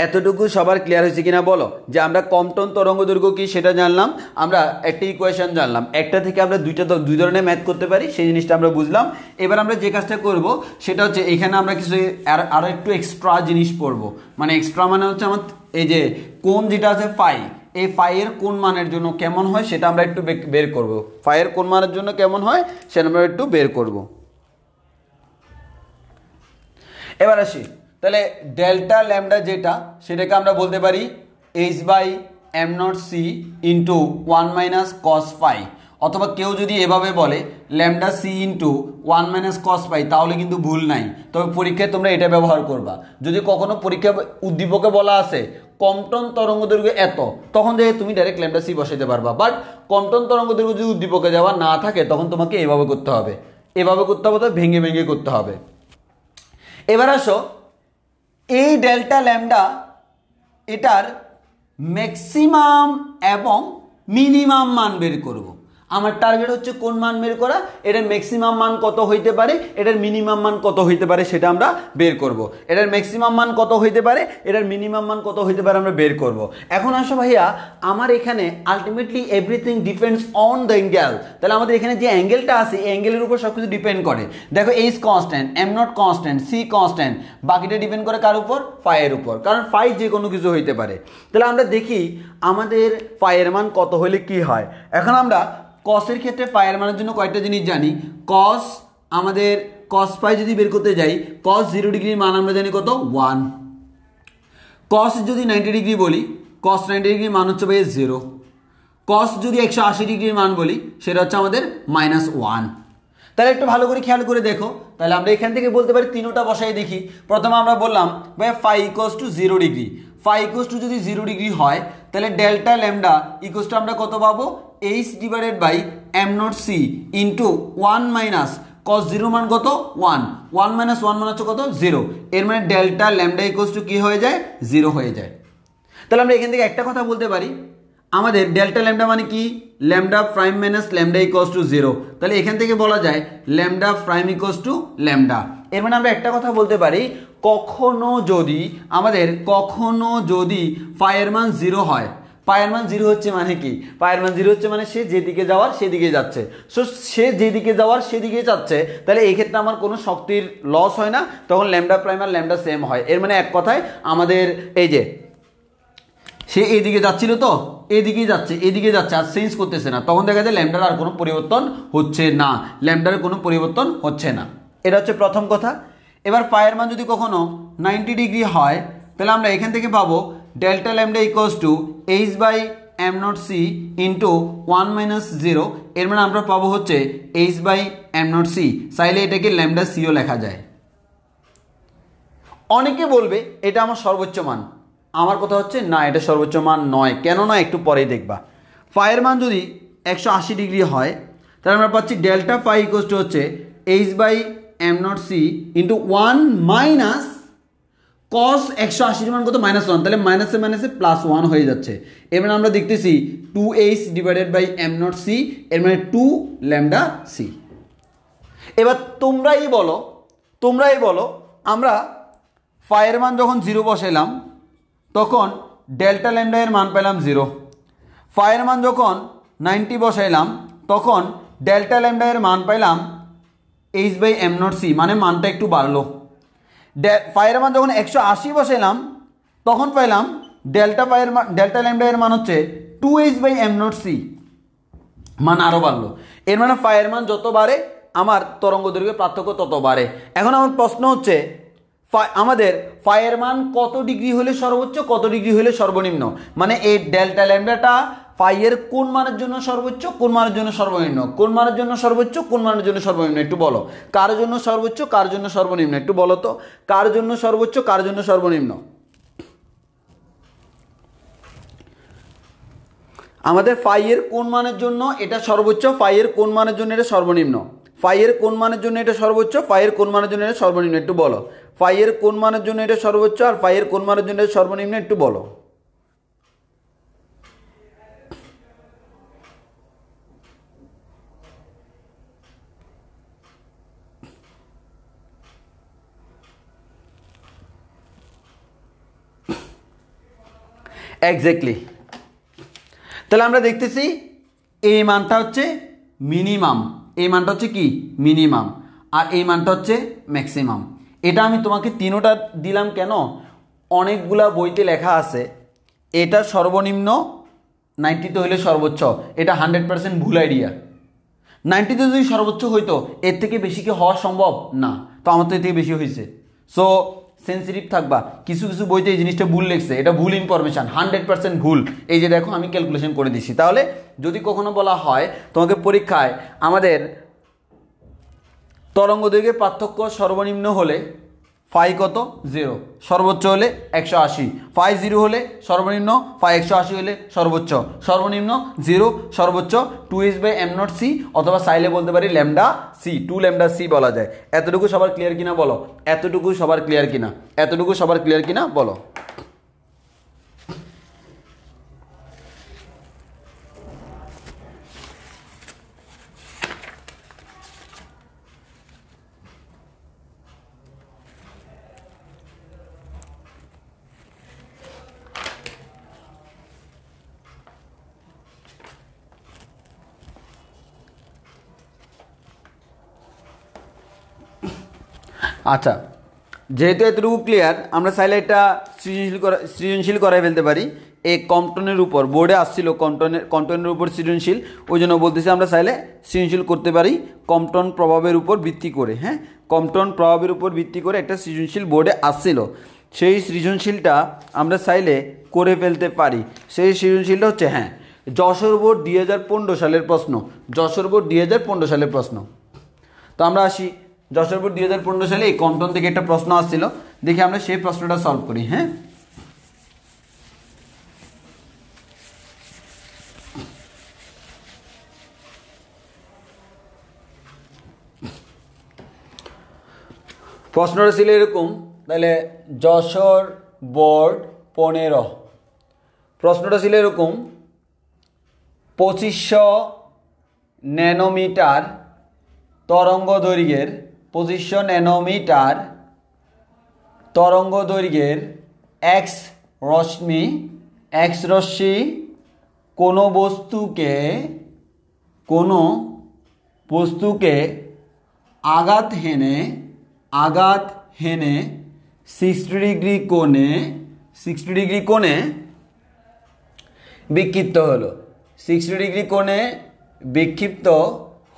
এতটুকু সবার ক্লিয়ার হয়েছে কিনা বলো। যে আমরা কম্পন তরঙ্গ দৈর্ঘ্য কি সেটা জানলাম, আমরা একটা ইকুয়েশন জানলাম, একটা থেকে আমরা দুই ধরনের ম্যাথ করতে পারি, সেই জিনিসটা আমরা বুঝলাম। এবার আমরা যে কাজটা করব সেটা হচ্ছে এখানে আমরা কিছু আরো একটু এক্সট্রা জিনিস পড়বো। মানে এক্সট্রা মানে হচ্ছে আমার এই যে কোণ যেটা আছে ফাই, এই ফাইয়ের কোণ মানের জন্য কেমন হয় সেটা আমরা একটু বের করব। ফাইয়ের কোণ মানের জন্য কেমন হয় সেটা আমরা একটু বের করব। এবার আসি, তাহলে ডেল্টা ল্যামডা যেটা সেটাকে আমরা বলতে পারি H by M not C into 1 minus cos phi, অথবা কেউ যদি এভাবে বলে lambda C into 1 minus cos phi, তাহলে কিন্তু ভুল নাই। তবে পরীক্ষায় তোমরা এটা ব্যবহার করবা। যদি কখনো পরীক্ষা উদ্দীপকে বলা আছে কম্পন তরঙ্গ দৈর্ঘ্য এত, তখন যে তুমি ডাইরেক্ট ল্যামডা সি বসাইতে পারবা। বাট কম্পন তরঙ্গ দৈর্ঘ্য যদি উদ্দীপকে দেওয়া না থাকে তখন তোমাকে এভাবে করতে হবে, এভাবে করতে হবে, তো ভেঙে ভেঙে করতে হবে। এবার আসো এই ডেল্টা ল্যামডা এটার ম্যাক্সিমাম এবং মিনিমাম মান বের করব। আমার টার্গেট হচ্ছে কোন মান বের করা, এটার ম্যাক্সিমাম মান কত হইতে পারে, এটার মিনিমাম মান কত হইতে পারে সেটা আমরা বের করব। এটার ম্যাক্সিমাম মান কত হইতে পারে, এটার মিনিমাম মান কত হইতে পারে আমরা বের করব। এখন আসো ভাইয়া, আমার এখানে ultimately everything depends on the angle. তাহলে আমাদের এখানে যে অ্যাঙ্গেলটা আছে এই অ্যাঙ্গেলের উপর সবকিছু ডিপেন্ড করে। দেখো H constant, M nought constant, C constant, বাকিটা ডিপেন্ড করে কার উপর, ফাইয়ের উপর, কারণ ফাই যে কোনো কিছু হইতে পারে। তাহলে আমরা দেখি আমাদের ফাইয়ের মান কত হলে কি হয়। এখন আমরা কসের ক্ষেত্রে ফাইয়ের মানের জন্য কয়েকটা জিনিস জানি। কস, আমাদের কস ফাই যদি বের করতে যাই, কস 0 ডিগ্রির মান আমরা জানি কত 1। কস যদি 90 ডিগ্রি বলি, কস 90 ডিগ্রির মান হচ্ছে ভাই 0। কস যদি 180 ডিগ্রির মান বলি সেটা হচ্ছে আমাদের -1। তাহলে একটু ভালো করে খেয়াল করে দেখো, তাহলে আমরা এখান থেকে বলতে পারি তিনোটা বসাই দেখি। প্রথমে আমরা বললাম ভাই phi equals to 0 degree, phi equals to যদি 0 ডিগ্রি হয় তাহলে ডেল্টা ল্যামডা ইকুয়ালস টু আমরা কত পাবো, H divided by M not C into 1 minus cos 0 মান কত 1, 1 মাইনাস 1 মান হচ্ছে কত 0। এর মানে ডেল্টা ল্যামডা ইকুয়ালস টু কি হয়ে যায়, 0 হয়ে যায়। তাহলে আমরা এখান থেকে একটা কথা বলতে পারি, আমাদের ডেল্টা ল্যামডা মানে কি, lambda prime minus lambda equals to 0। তাহলে এখান থেকে বলা যায় lambda prime equals to lambda. এর মানে আমরা একটা কথা বলতে পারি, কখনো যদি ফাইয়ের মান 0 হয়, পায়ের মান 0 হচ্ছে মানে কি, পায়ের মান 0 হচ্ছে মানে সে যেদিকে যাওয়ার সেদিকে যাচ্ছে। সো সে যেদিকে যাওয়ার সেদিকে যাচ্ছে, তাহলে এই ক্ষেত্রে আমার কোনো শক্তির লস হয় না, তখন ল্যামডা প্রাইম আর ল্যামডা সেম হয়। এর মানে এক কথায় আমাদের এই যে সে এদিকে যাচ্ছিল, তো এদিকেই যাচ্ছে, এদিকে যাচ্ছে, আর চেঞ্জ করতেছে না, তখন দেখা যায় ল্যামডার আর কোনো পরিবর্তন হচ্ছে না, ল্যামডার কোনো পরিবর্তন হচ্ছে না। এটা হচ্ছে প্রথম কথা। এবার পায়ের মান যদি কখনো 90 ডিগ্রি হয়, তাহলে আমরা এখান থেকে পাবো delta lambda equals to H by M not C into 1 - 0, এর মানে আমরা পাবো হচ্ছে H by M not C. চাইলে এটাকে ল্যামডা সিও লেখা যায়। অনেকে বলবে এটা আমার সর্বোচ্চ মান, আমার কথা হচ্ছে না, এটা সর্বোচ্চ মান নয়। কেন নয় একটু পরেই দেখবা। ফাইয়ের মান যদি 180 ডিগ্রি হয় তাহলে আমরা পাচ্ছি ডেল্টা ফাই ইকুয়াল টু হচ্ছে H by M not C into 1 minus cos 180 মান কত -1, তাহলে মাইনাসে মাইনাসে +1 হয়ে যাচ্ছে। এর মানে আমরা দেখতেছি 2h divided by M not C, এর মানে 2 ল্যামডা সি। এবার তোমরাই বলো আমরা ফাইয়ের মান যখন 0 বসাইলাম তখন ডেল্টা ল্যামডা এর মান পেলাম 0। ফাইয়ের মান যখন 90 বসাইলাম তখন ডেল্টা ল্যামডা এর মান পাইলাম H by M not C, মানে মানটা একটু বাড়লো। ফাইয়ের মান যখন 180 বসাইলাম তখন পাইলাম ডেল্টা ল্যামডা এর মান হচ্ছে 2h by M not C, মান আরও বাড়লো। এর মানে ফাইয়ের মান যত বাড়ে আমার তরঙ্গ দৈর্ঘ্যের পার্থক্য তত বাড়ে। এখন আমার প্রশ্ন হচ্ছে আমাদের ফাইয়ের মান কত ডিগ্রি হলে সর্বোচ্চ, কত ডিগ্রি হলে সর্বনিম্ন, মানে এই ডেল্টা ল্যামডাটা ফাইয়ের কোন মানের জন্য সর্বোচ্চ, কোন মানের জন্য সর্বনিম্ন, কোন মানের জন্য সর্বোচ্চ, কোন মানের জন্য সর্বনিম্ন, একটু বলো। কার জন্য সর্বোচ্চ, কার জন্য সর্বনিম্ন, একটু বলো তো। কার জন্য সর্বোচ্চ, কার জন্য সর্বনিম্ন? আমাদের ফাইয়ের কোন মানের জন্য এটা সর্বোচ্চ, ফাইয়ের কোন মানের জন্য এটা সর্বনিম্ন, ফাইয়ের কোন মানের জন্য এটা সর্বোচ্চ, ফাইয়ের কোন মানের জন্য এটা সর্বনিম্ন, একটু বলো। ফাইয়ের কোন মানের জন্য এটা সর্বোচ্চ আর ফাইয়ের কোন মানের জন্য এটা সর্বনিম্ন, একটু বলো। এক্স্যাক্টলি। তাহলে আমরা দেখতেছি এই মানটা হচ্ছে মিনিমাম, এই মানটা হচ্ছে কি মিনিমাম, আর এই মানটা হচ্ছে ম্যাক্সিমাম। এটা আমি তোমাকে তিনোটা দিলাম কেন, অনেকগুলা বইতে লেখা আছে এটা সর্বনিম্ন, 90 হইলে সর্বোচ্চ। এটা 100% ভুল আইডিয়া। 90 যদি সর্বোচ্চ হইতো এর থেকে বেশি কি হওয়া সম্ভব না, তো আমার তো এর থেকে বেশি হয়েছে। সো সেন্সিটিভ থাকবা, কিছু কিছু বইতে এই জিনিসটা ভুল লিখছে, এটা ভুল ইনফরমেশান, 100% ভুল। এই যে দেখো আমি ক্যালকুলেশন করে দিচ্ছি। তাহলে যদি কখনো বলা হয় তোমাকে পরীক্ষায় আমাদের তরঙ্গ দৈর্ঘ্যের পার্থক্য সর্বনিম্ন হলে ফাই কত 0, সর্বোচ্চ হলে 180, ফাই 0 হলে সর্বনিম্ন, ফাই 180 হলে সর্বোচ্চ, সর্বনিম্ন 0, সর্বোচ্চ 2h by M not C, অথবা চাইলে বলতে পারি ল্যামডা সি, 2 ল্যামডা সি বলা যায়। এতটুকু সবার ক্লিয়ার কিনা বলো, এতটুকু সবার ক্লিয়ার কিনা, এতটুকু সবার ক্লিয়ার কিনা বলো। আচ্ছা, যেহেতু এতটুকু ক্লিয়ার, আমরা চাইলে এটা সৃজনশীল করাই ফেলতে পারি। এই কম্পটনের উপর বোর্ডে আসছিল কম্পটনের উপর সৃজনশীল, ওই জন্য বলতেছি আমরা চাইলে সৃজনশীল করতে পারি কম্পটন প্রভাবের উপর ভিত্তি করে। হ্যাঁ, কম্পটন প্রভাবের উপর ভিত্তি করে একটা সৃজনশীল বোর্ডে আসছিল, সেই সৃজনশীলটা আমরা চাইলে করে ফেলতে পারি। সেই সৃজনশীলটা হচ্ছে হ্যাঁ যশোর বোর্ড 2015 সালের প্রশ্ন, যশোর বোর্ড 2015 সালের প্রশ্ন। তো আমরা আসি যশোর বোর্ড 2015 সালে এই কম্পটন থেকে একটা প্রশ্ন আসছিল, দেখি আমরা সেই প্রশ্নটা সলভ করি। হ্যাঁ, প্রশ্নটা ছিল এরকম, তাহলে যশোর বোর্ড 15, প্রশ্নটা ছিল এরকম 2500 ন্যানোমিটার তরঙ্গ দৈর্ঘ্যের, 2500 ন্যানোমিটার তরঙ্গ দৈর্ঘ্যের এক্স রশ্মি কোনো বস্তুকে আঘাত হেনে 60 ডিগ্রি কোণে বিক্ষিপ্ত হলো, 60 ডিগ্রি কোণে বিক্ষিপ্ত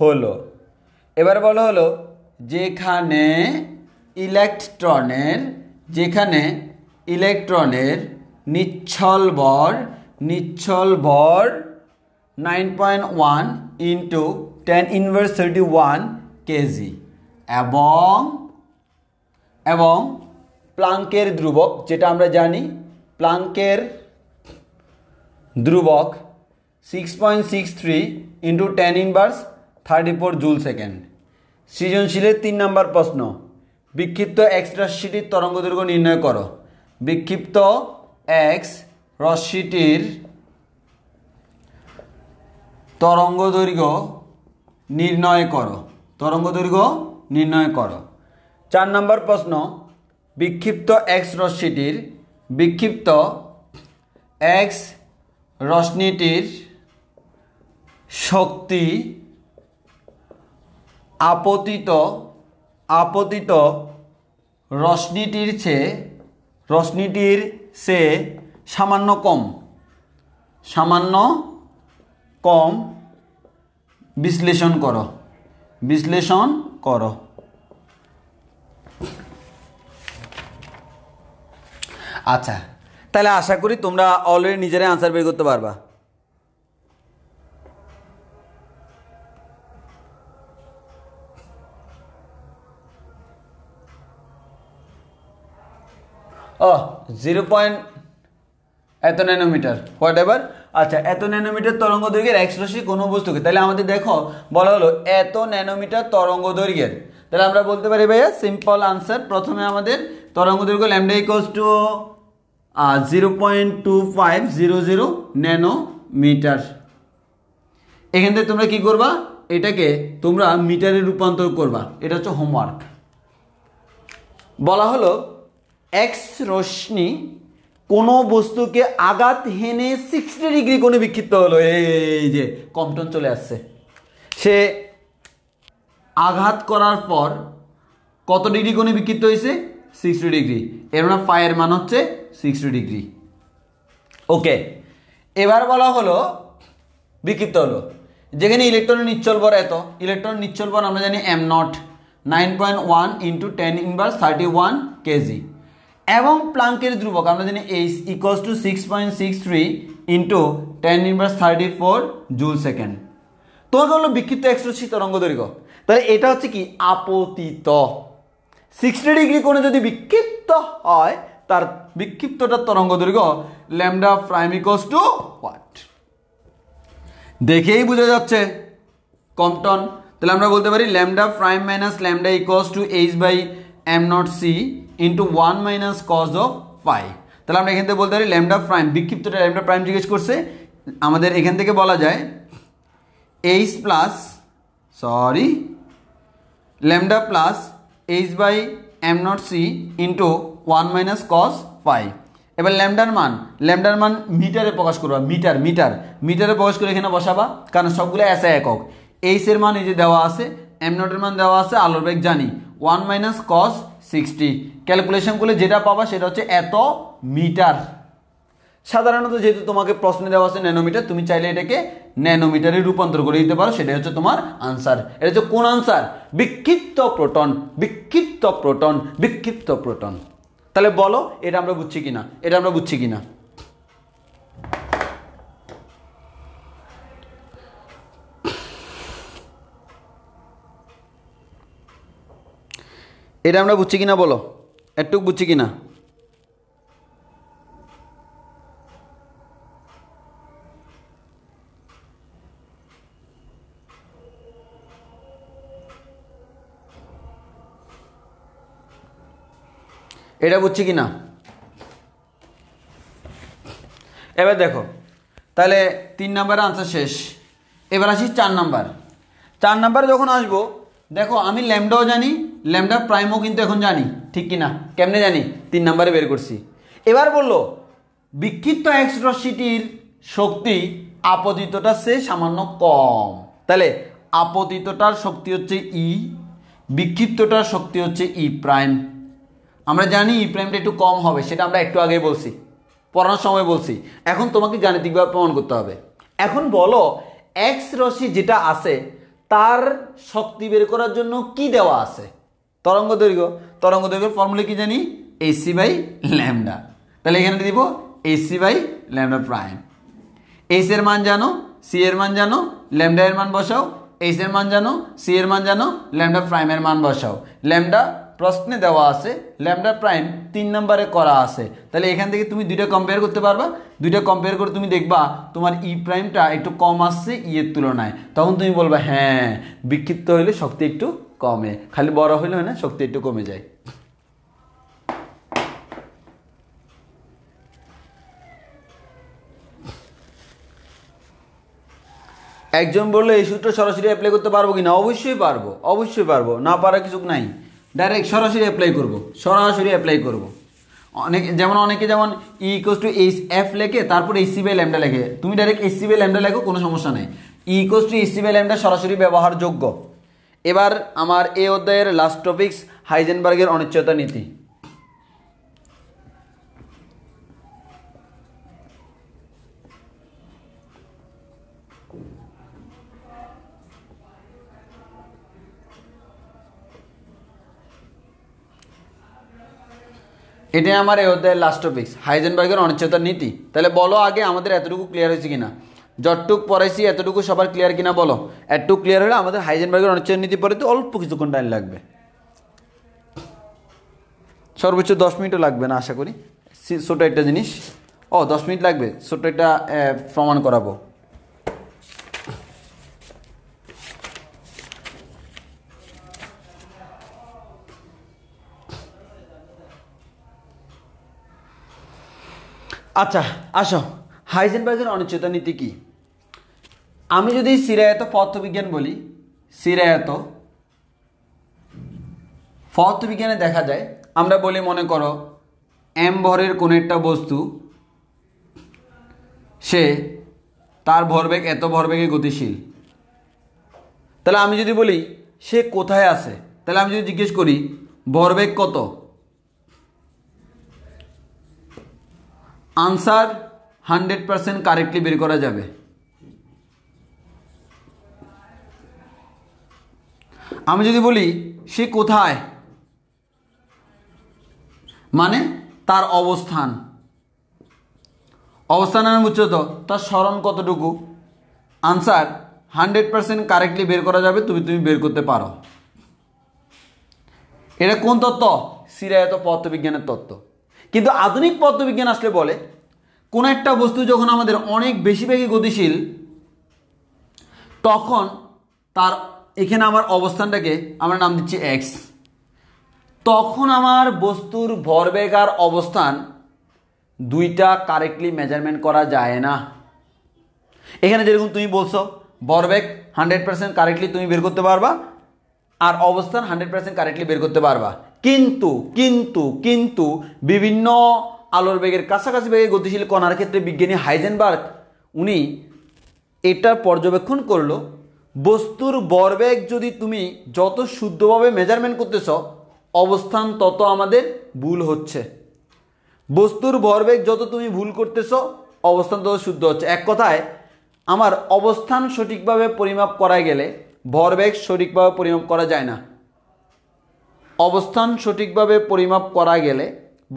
হলো। এবার বলা হলো যেখানে ইলেকট্রনের নিচ্ছল ভর নিচ্ছল ভর 9.1 ইন্টু 10^31 কেজি এবং প্লাঙ্কের ধ্রুবক, যেটা আমরা জানি প্লাঙ্কের ধ্রুবক 6.63 ইন্টু 10^34 জুল সেকেন্ড। সৃজনশীলের 3 নম্বর প্রশ্ন, বিক্ষিপ্ত এক্স রাশিটির তরঙ্গ দৈর্ঘ্য নির্ণয় করো। বিক্ষিপ্ত এক্স রাশিটির তরঙ্গ দৈর্ঘ্য নির্ণয় করো। তরঙ্গ দৈর্ঘ্য নির্ণয় করো। 4 নম্বর প্রশ্ন, বিক্ষিপ্ত এক্স রশ্মিটির শক্তি আপতিত রশ্মিটির চেয়ে সামান্য কম বিশ্লেষণ করো। আচ্ছা, তাহলে আশা করি তোমরা অলরেডি নিজেরাই আনসার বের করতে পারবা। এত ন্যানোমিটার হোয়াট এভার। আচ্ছা, এত ন্যানোমিটার তরঙ্গ দৈর্ঘ্যের এক্স রাশি কোনো বস্তুকে, তাহলে আমাদের দেখো বলা হলো এত ন্যানোমিটার তরঙ্গ দৈর্ঘ্যের, তাহলে আমরা বলতে পারি ভাইয়া সিম্পল আনসার। প্রথমে আমাদের তরঙ্গ দৈর্ঘ্য ল্যামডা ইকুয়ালস টু 0.2500 ন্যানোমিটার। এখান থেকে তোমরা কি করবা, এটাকে তোমরা মিটারে রূপান্তর করবা, এটা হচ্ছে হোমওয়ার্ক। বলা হলো এক্স রশ্মি কোনো বস্তুকে আঘাত হেনে 60 ডিগ্রি কোণে বিক্ষিপ্ত হলো। এই যে কম্পন চলে আসছে, সে আঘাত করার পর কত ডিগ্রি কোণে বিক্ষিপ্ত হয়েছে? 60 ডিগ্রি। এর মানে ফায়ের মান হচ্ছে 60 ডিগ্রি। ওকে, এবার বলা হলো বিক্ষিপ্ত হলো যেখানে ইলেকট্রনের নিশ্চল ভর এত, ইলেকট্রনের নিশ্চল ভর আমরা জানি m0 9.1 ইন্টু 10^31 কেজি, এবং প্লাঙ্কের ধ্রুবক আমরা জানি h equals to 6.63 into 10^34 joule second. তোমাকে হলো বিক্ষিপ্ত এক্স রশ্মি তরঙ্গ দৈর্ঘ্য, তাহলে এটা হচ্ছে কি আপতিত 60 ডিগ্রি কোণে যদি বিক্ষিপ্ত হয়, তার বিক্ষিপ্তটার তরঙ্গ দৈর্ঘ্য lambda prime equals to what? দেখেই বোঝা যাচ্ছে কম্পটন। তাহলে আমরা বলতে পারি lambda prime minus lambda equals to h/m0c into 1 minus cos of phi. তাহলে আমরা এখান থেকে বলতে পারি ল্যামডা প্রাইম, বিক্ষিপ্তটা ল্যামডা প্রাইম জিজ্ঞেস করছে, আমাদের এখান থেকে বলা যায় lambda plus h/m0c into 1 minus cos phi. এবার ল্যামডার মান মিটারে প্রকাশ করবা, মিটারে প্রকাশ করে এখানে বসাবা, কারণ সবগুলো এসআই একক। এইচ এর মান এই যে দেওয়া আছে, m0 এর মান দেওয়া আছে, আলোর বেগ জানি 1 মাইনাস কস 60। ক্যালকুলেশন করলে যেটা পাবা সেটা হচ্ছে এত মিটার। সাধারণত যেহেতু তোমাকে প্রশ্নে দেওয়া আছে ন্যানোমিটার, তুমি চাইলে এটাকে ন্যানোমিটারে রূপান্তর করে দিতে পারো, সেটাই হচ্ছে তোমার আনসার। এটা হচ্ছে কোন আনসার? বিক্ষিপ্ত প্রোটন। তাহলে বলো এটা আমরা বুঝছি কিনা, এটা আমরা বুঝছি কিনা। বলো একটু বুঝছি কিনা। এটা বুঝছি কিনা। এবার দেখো, তাহলে 3 নাম্বারের আনসার শেষ। এবার আসি 4 নাম্বারে যখন আসবো, দেখো আমি ল্যামডাও জানি, ল্যামডা প্রাইমও কিন্তু এখন জানি, ঠিক কিনা? কেমনে জানি? 3 নাম্বারে বের করছি। এবার বললো বিক্ষিপ্ত এক্স রশ্মিটির শক্তি আপতিতটার চেয়ে সামান্য কম। তাহলে আপতিতটার শক্তি হচ্ছে ই, বিক্ষিপ্তটার শক্তি হচ্ছে ই প্রাইম। আমরা জানি ই প্রাইমটা একটু কম হবে, সেটা আমরা একটু আগেই বলছি, পড়ানোর সময় বলছি। এখন তোমাকে গাণিতিকভাবে প্রমাণ করতে হবে। এখন বলো এক্স রশ্মি যেটা আছে তার শক্তি বের করার জন্য কি দেওয়া আছে? তরঙ্গ দৈর্ঘ্যের ফর্মুলা কি জানি? ac/λ। তাহলে এখানে দিব ac/λ প্রাইম। এইচ এর মান জানো, সি এর মান জানো, ল্যামডা এর মান বসাও, এইচ এর মান জানো, সি এর মান জানো, ল্যামডা প্রাইমের মান বসাও। ল্যামডা প্রশ্নে দেওয়া আছে, ল্যামডা প্রাইম 3 নম্বরে করা আছে, তাহলে এখান থেকে তুমি দুইটা কম্পেয়ার করতে পারবা। দুইটা কম্পেয়ার করে তুমি দেখবা তোমার ই প্রাইমটা একটু কম আসছে ই এর তুলনায়, তখন তুমি বলবা হ্যাঁ বিক্ষিপ্ত হইলে শক্তি একটু কমে, খালি বড় হইলে হয় না, শক্তি একটু কমে যায়। একজন বললো এই সূত্র সরাসরি অ্যাপ্লাই করতে পারবো কিনা, অবশ্যই পারবো, অবশ্যই পারবো, না পারার কিছু নাই, ডাইরেক্ট সরাসরি অ্যাপ্লাই করবো, সরাসরি অ্যাপ্লাই করবো। অনেকে যেমন E equals to H F লেখে তারপর এইচ সি বাই ল্যামডা লেখে, তুমি direct H C by lambda লেখো, কোনো সমস্যা নেই। E equals to H C by lambda সরাসরি ব্যবহারযোগ্য। এবার আমার এই অধ্যায়ের লাস্ট টপিকস হাইজেনবার্গের অনিশ্চয়তা নীতি। এটাই আমার এই অধ্যায়ের লাস্ট টপিকস হাইজেনবার্গের অনিশ্চয়তার নীতি। তাহলে বলো আগে আমাদের এতটুকু ক্লিয়ার হয়েছে কিনা, যতটুকু পড়াইছি এতটুকু সবার ক্লিয়ার কিনা বলো। এতটুকু ক্লিয়ার হলে আমাদের হাইজেনবার্গের অনিশ্চয়তার নীতি পড়তে অল্প কিছুক্ষণ টাইম লাগবে, সর্বোচ্চ 10 মিনিটও লাগবে না আশা করি। ছোটো একটা জিনিস, 10 মিনিট লাগবে, ছোট্ট একটা প্রমাণ করাবো। আচ্ছা আসো, হাইজেনবার্গের অনিশ্চয়তা নীতি কি? আমি যদি চিরায়ত পদার্থবিজ্ঞান বলি, চিরায়ত পদার্থবিজ্ঞানে দেখা যায় আমরা বলি মনে করো এম ভরের কোনো একটা বস্তু, সে তার ভরবেগ এত ভরবেগে গতিশীল। তাহলে আমি যদি বলি সে কোথায় আছে, তাহলে আমি যদি জিজ্ঞেস করি ভরবেগ কত, আনসার 100% কারেক্টলি বের করা যাবে। আমি যদি বলি সে কোথায়, মানে তার অবস্থান, অবস্থানের উচ্চতা, তার স্মরণ কতটুকু, আনসার 100% কারেক্টলি বের করা যাবে, তুমি বের করতে পারো। এটা কোন তত্ত্ব? চিরায়ত পদার্থবিজ্ঞানের তত্ত্ব। কিন্তু আধুনিক পদার্থবিজ্ঞান আসলে বলে কোন একটা বস্তু যখন আমাদের অনেক বেশি বেগে গতিশীল, তখন তার এখানে আমার অবস্থানটাকে আমরা নাম দিচ্ছি এক্স, তখন আমার বস্তুর ভরবেগ আর অবস্থান দুইটা কারেক্টলি মেজারমেন্ট করা যায় না। এখানে যেরকম তুমি বলছো ভরবেগ 100% কারেক্টলি তুমি বের করতে পারবা, আর অবস্থান 100% কারেক্টলি বের করতে পারবা, কিন্তু কিন্তু কিন্তু বিভিন্ন আলোর বেগের কাছাকাছি বেগে গতিশীল কণার ক্ষেত্রে বিজ্ঞানী হাইজেনবার্গ উনি এটা পর্যবেক্ষণ করলো, বস্তুর ভরবেগ যদি তুমি যত শুদ্ধভাবে মেজারমেন্ট করতেছ, অবস্থান তত আমাদের ভুল হচ্ছে। বস্তুর ভরবেগ যত তুমি ভুল করতেছ, অবস্থান তত শুদ্ধ হচ্ছে। এক কথায় আমার অবস্থান সঠিকভাবে পরিমাপ করা গেলে ভরবেগ সঠিকভাবে পরিমাপ করা যায় না, অবস্থান সঠিকভাবে পরিমাপ করা গেলে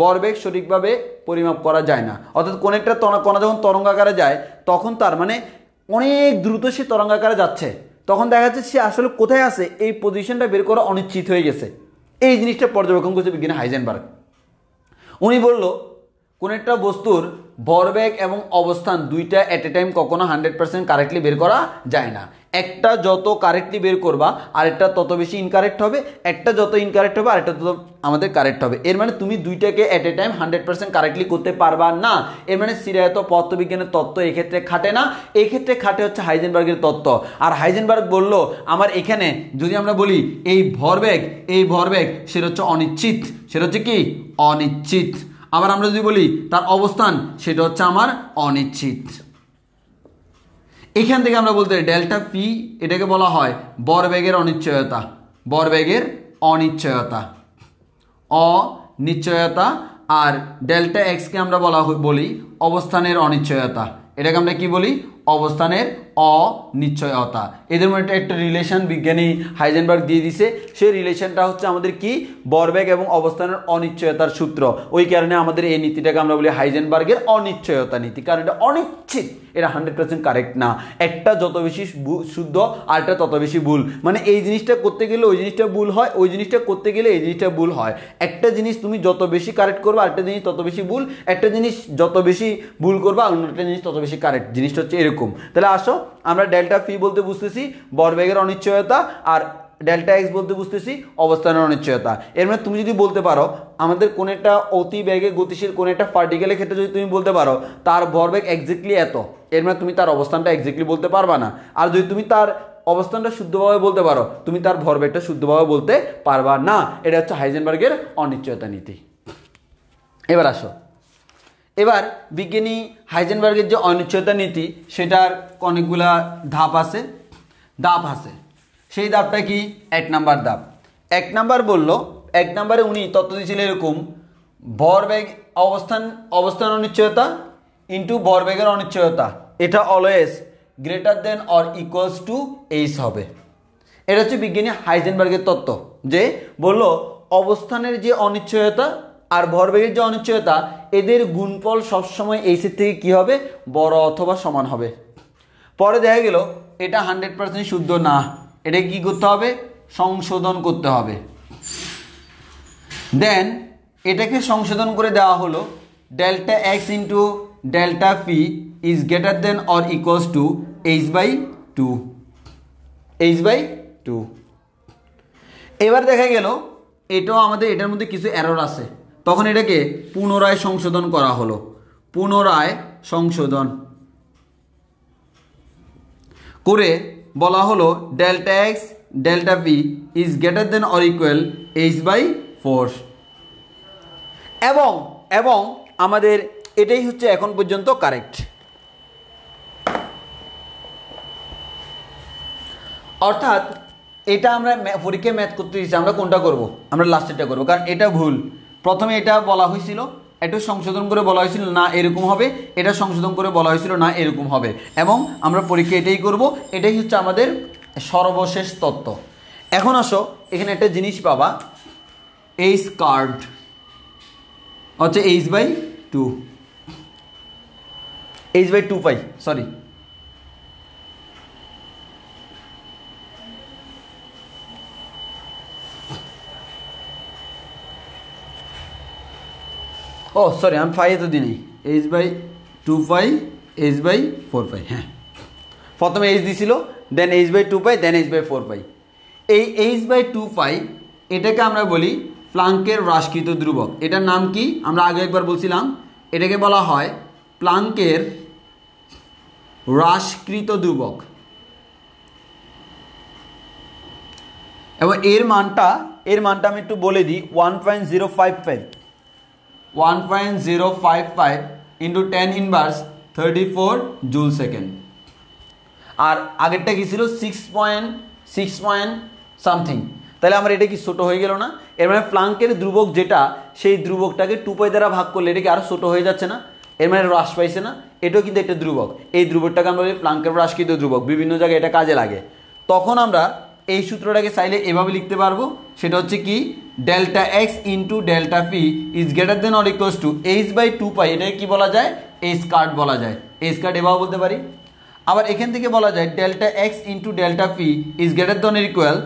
ভরবেগ সঠিকভাবে পরিমাপ করা যায় না। অর্থাৎ কোন একটা কণা যখন তরঙ্গাকারে যায়, তখন তার মানে অনেক দ্রুত সে তরঙ্গাকারে যাচ্ছে, তখন দেখা যাচ্ছে সে আসলে কোথায় আছে এই পজিশনটা বের করা অনিশ্চিত হয়ে গেছে। এই জিনিসটা পর্যবেক্ষণ করছে বিজ্ঞানী হাইজেনবার্গ। উনি বলল কোন একটা বস্তুর ভরবেগ এবং অবস্থান দুইটা এট এ টাইম কখনো 100% কারেক্টলি বের করা যায় না। একটা যত কারেক্টলি বের করবা আরেকটা তত বেশি ইনকারেক্ট হবে, একটা যত ইনকারেক্ট হবে আরেকটা তত আমাদের কারেক্ট হবে। এর মানে তুমি দুইটাকে এট এ টাইম 100% কারেক্টলি করতে পারবা না। এর মানে চিরায়ত পদার্থবিজ্ঞানের তত্ত্ব এক্ষেত্রে খাটে না, এক্ষেত্রে খাটে হচ্ছে হাইজেনবার্গের তত্ত্ব। আর হাইজেনবার্গ বলল আমার এখানে যদি আমরা বলি এই ভরবেগ সেটা হচ্ছে অনিশ্চিত, সেটা হচ্ছে কি অনিশ্চিত। আবার আমরা যদি বলি তার অবস্থান সেটা হচ্ছে আমার অনিশ্চিত। এখান থেকে আমরা বলতে ডেল্টা পি, এটাকে বলা হয় ভরবেগের অনিশ্চয়তা, ভরবেগের অনিশ্চয়তা, অনিশ্চয়তা। আর ডেল্টা এক্সকে আমরা বলি অবস্থানের অনিশ্চয়তা, এটাকে আমরা কি বলি অবস্থানের অনিশ্চয়তা। এদের মধ্যে একটা রিলেশন বিজ্ঞানী হাইজেনবার্গ দিয়ে দিছে, সেই রিলেশনটা হচ্ছে আমাদের কি ভরবেগ এবং অবস্থানের অনিশ্চয়তার সূত্র। ওই কারণে আমাদের এই নীতিটাকে আমরা বলি হাইজেনবার্গের অনিশ্চয়তা নীতি, কারণ এটা অনিশ্চিত, এটা 100% কারেক্ট না। একটা যত বেশি শুদ্ধ আরটা তত বেশি ভুল, মানে এই জিনিসটা করতে গেলে ওই জিনিসটা ভুল হয়, ওই জিনিসটা করতে গেলে এই জিনিসটা ভুল হয়। একটা জিনিস তুমি যত বেশি কারেক্ট করবে আরেকটা জিনিস তত বেশি ভুল, একটা জিনিস যত বেশি ভুল করবে অন্য একটা জিনিস তত বেশি কারেক্ট। জিনিসটা হচ্ছে এরকম। তাহলে আসো আমরা ডেল্টা ফি বলতে বুঝতেছি ভরবেগের অনিশ্চয়তা, আর ডেল্টা এক্স বলতে বুঝতেছি অবস্থানের অনিশ্চয়তা। এর মানে তুমি যদি বলতে পারো আমাদের কোন একটা অতি বেগে গতিশীল কোন একটা পার্টিকেলের ক্ষেত্রে যদি তুমি বলতে পারো তার ভরবেগ এক্স্যাক্টলি এত, এর মানে তুমি তার অবস্থানটা এক্স্যাক্টলি বলতে পারবা না। আর যদি তুমি তার অবস্থানটা শুদ্ধভাবে বলতে পারো তুমি তার ভরবেগটা শুদ্ধভাবে বলতে পারবা না। এটা হচ্ছে হাইজেনবার্গের অনিশ্চয়তা নীতি। এবার আসো, এবার বিজ্ঞানী হাইজেনবার্গের যে অনিশ্চয়তা নীতি সেটার অনেকগুলা ধাপ আছে। সেই ধাপটা কি? 1 নাম্বার ধাপ। 1 নাম্বার বললো, 1 নাম্বারে উনি তত্ত্ব দিয়েছিলেন এরকম, ভরবেগ অবস্থান অনিশ্চয়তা ইন্টু ভরবেগের অনিশ্চয়তা, এটা always greater than or equals to H হবে। এটা হচ্ছে বিজ্ঞানী হাইজেনবার্গের তত্ত্ব, যে বললো অবস্থানের যে অনিশ্চয়তা আর ভরবেগের যে অনিশ্চয়তা এদের গুণফল সবসময় এইচের থেকে কি হবে? বড় অথবা সমান হবে। পরে দেখা গেল এটা 100% শুদ্ধ না, এটা কি করতে হবে? সংশোধন করতে হবে। দেন এটাকে সংশোধন করে দেওয়া হলো delta X into delta fee is greater than or equals two h/2। এবার দেখা গেল এটাও আমাদের এটার মধ্যে কিছু এরর আছে, তখন এটাকে পুনরায় সংশোধন করা হলো। পুনরায় সংশোধন করে বলা হলো delta x delta P is greater than or equal h/4। এবং আমাদের এটাই হচ্ছে এখন পর্যন্ত কারেক্ট। অর্থাৎ এটা আমরা পরীক্ষায় ম্যাথ করতে দিচ্ছি, আমরা কোনটা করব? আমরা লাস্টেরটা করব, কারণ এটা ভুল। প্রথমে এটা বলা হয়েছিল, একটু সংশোধন করে বলা হয়েছিল না এরকম হবে, এটা সংশোধন করে বলা হয়েছিল না এরকম হবে, এবং আমরা পরীক্ষা এটাই করব। এটাই হচ্ছে আমাদের সর্বশেষ তত্ত্ব। এখন আসো, এখানে একটা জিনিস পাবা, এইচ কার্ড হচ্ছে h/2 পাই, সরি আমি 5 তো দিই h/2 পাই h/4 পাই। হ্যাঁ, প্রথমে h দিছিল, দেন h/2 পাই, দেন h/4 পাই। এই h/2 পাই এটাকে আমরা বলি প্লাঙ্কের হ্রাসকৃত ধ্রুবক। এটার নাম কি? আমরা আগে একবার বলছিলাম, এটাকে বলা হয় প্লাঙ্কের হ্রাসকৃত ধ্রুবক। এবং এর মানটা আমি একটু বলে দিই, 1.055 ইন্টু 10 ইনভার্স 34 জুল সেকেন্ড। আর আগেরটা কি ছিল? 6 পয়েন্ট সামথিং। তাহলে আমার এটা কি ছোট হয়ে গেল না? এর মানে প্লাঙ্কের ধ্রুবক যেটা, সেই ধ্রুবকটাকে 2 পাই দ্বারা ভাগ করলে এটা কি আরো ছোট হয়ে যাচ্ছে না? এর মানে হ্রাস পাইছে না? এটাও কিন্তু একটা ধ্রুবক। এই ধ্রুবকটাকে আমরা বলি প্লাঙ্কের হ্রাসকৃত ধ্রুবক। বিভিন্ন জায়গায় এটা কাজে লাগে। তখন আমরা এই সূত্রটাকে চাইলে এভাবে লিখতে পারবো, সেটা হচ্ছে কি, delta X into delta P is greater than or equals two h/2 পাই। এটাকে কি বলা যায়? এইচ কার্ড বলা যায়। এইচ কার্ড এভাবে বলতে পারি। আবার এখান থেকে বলা যায় delta X into delta P is greater than or equal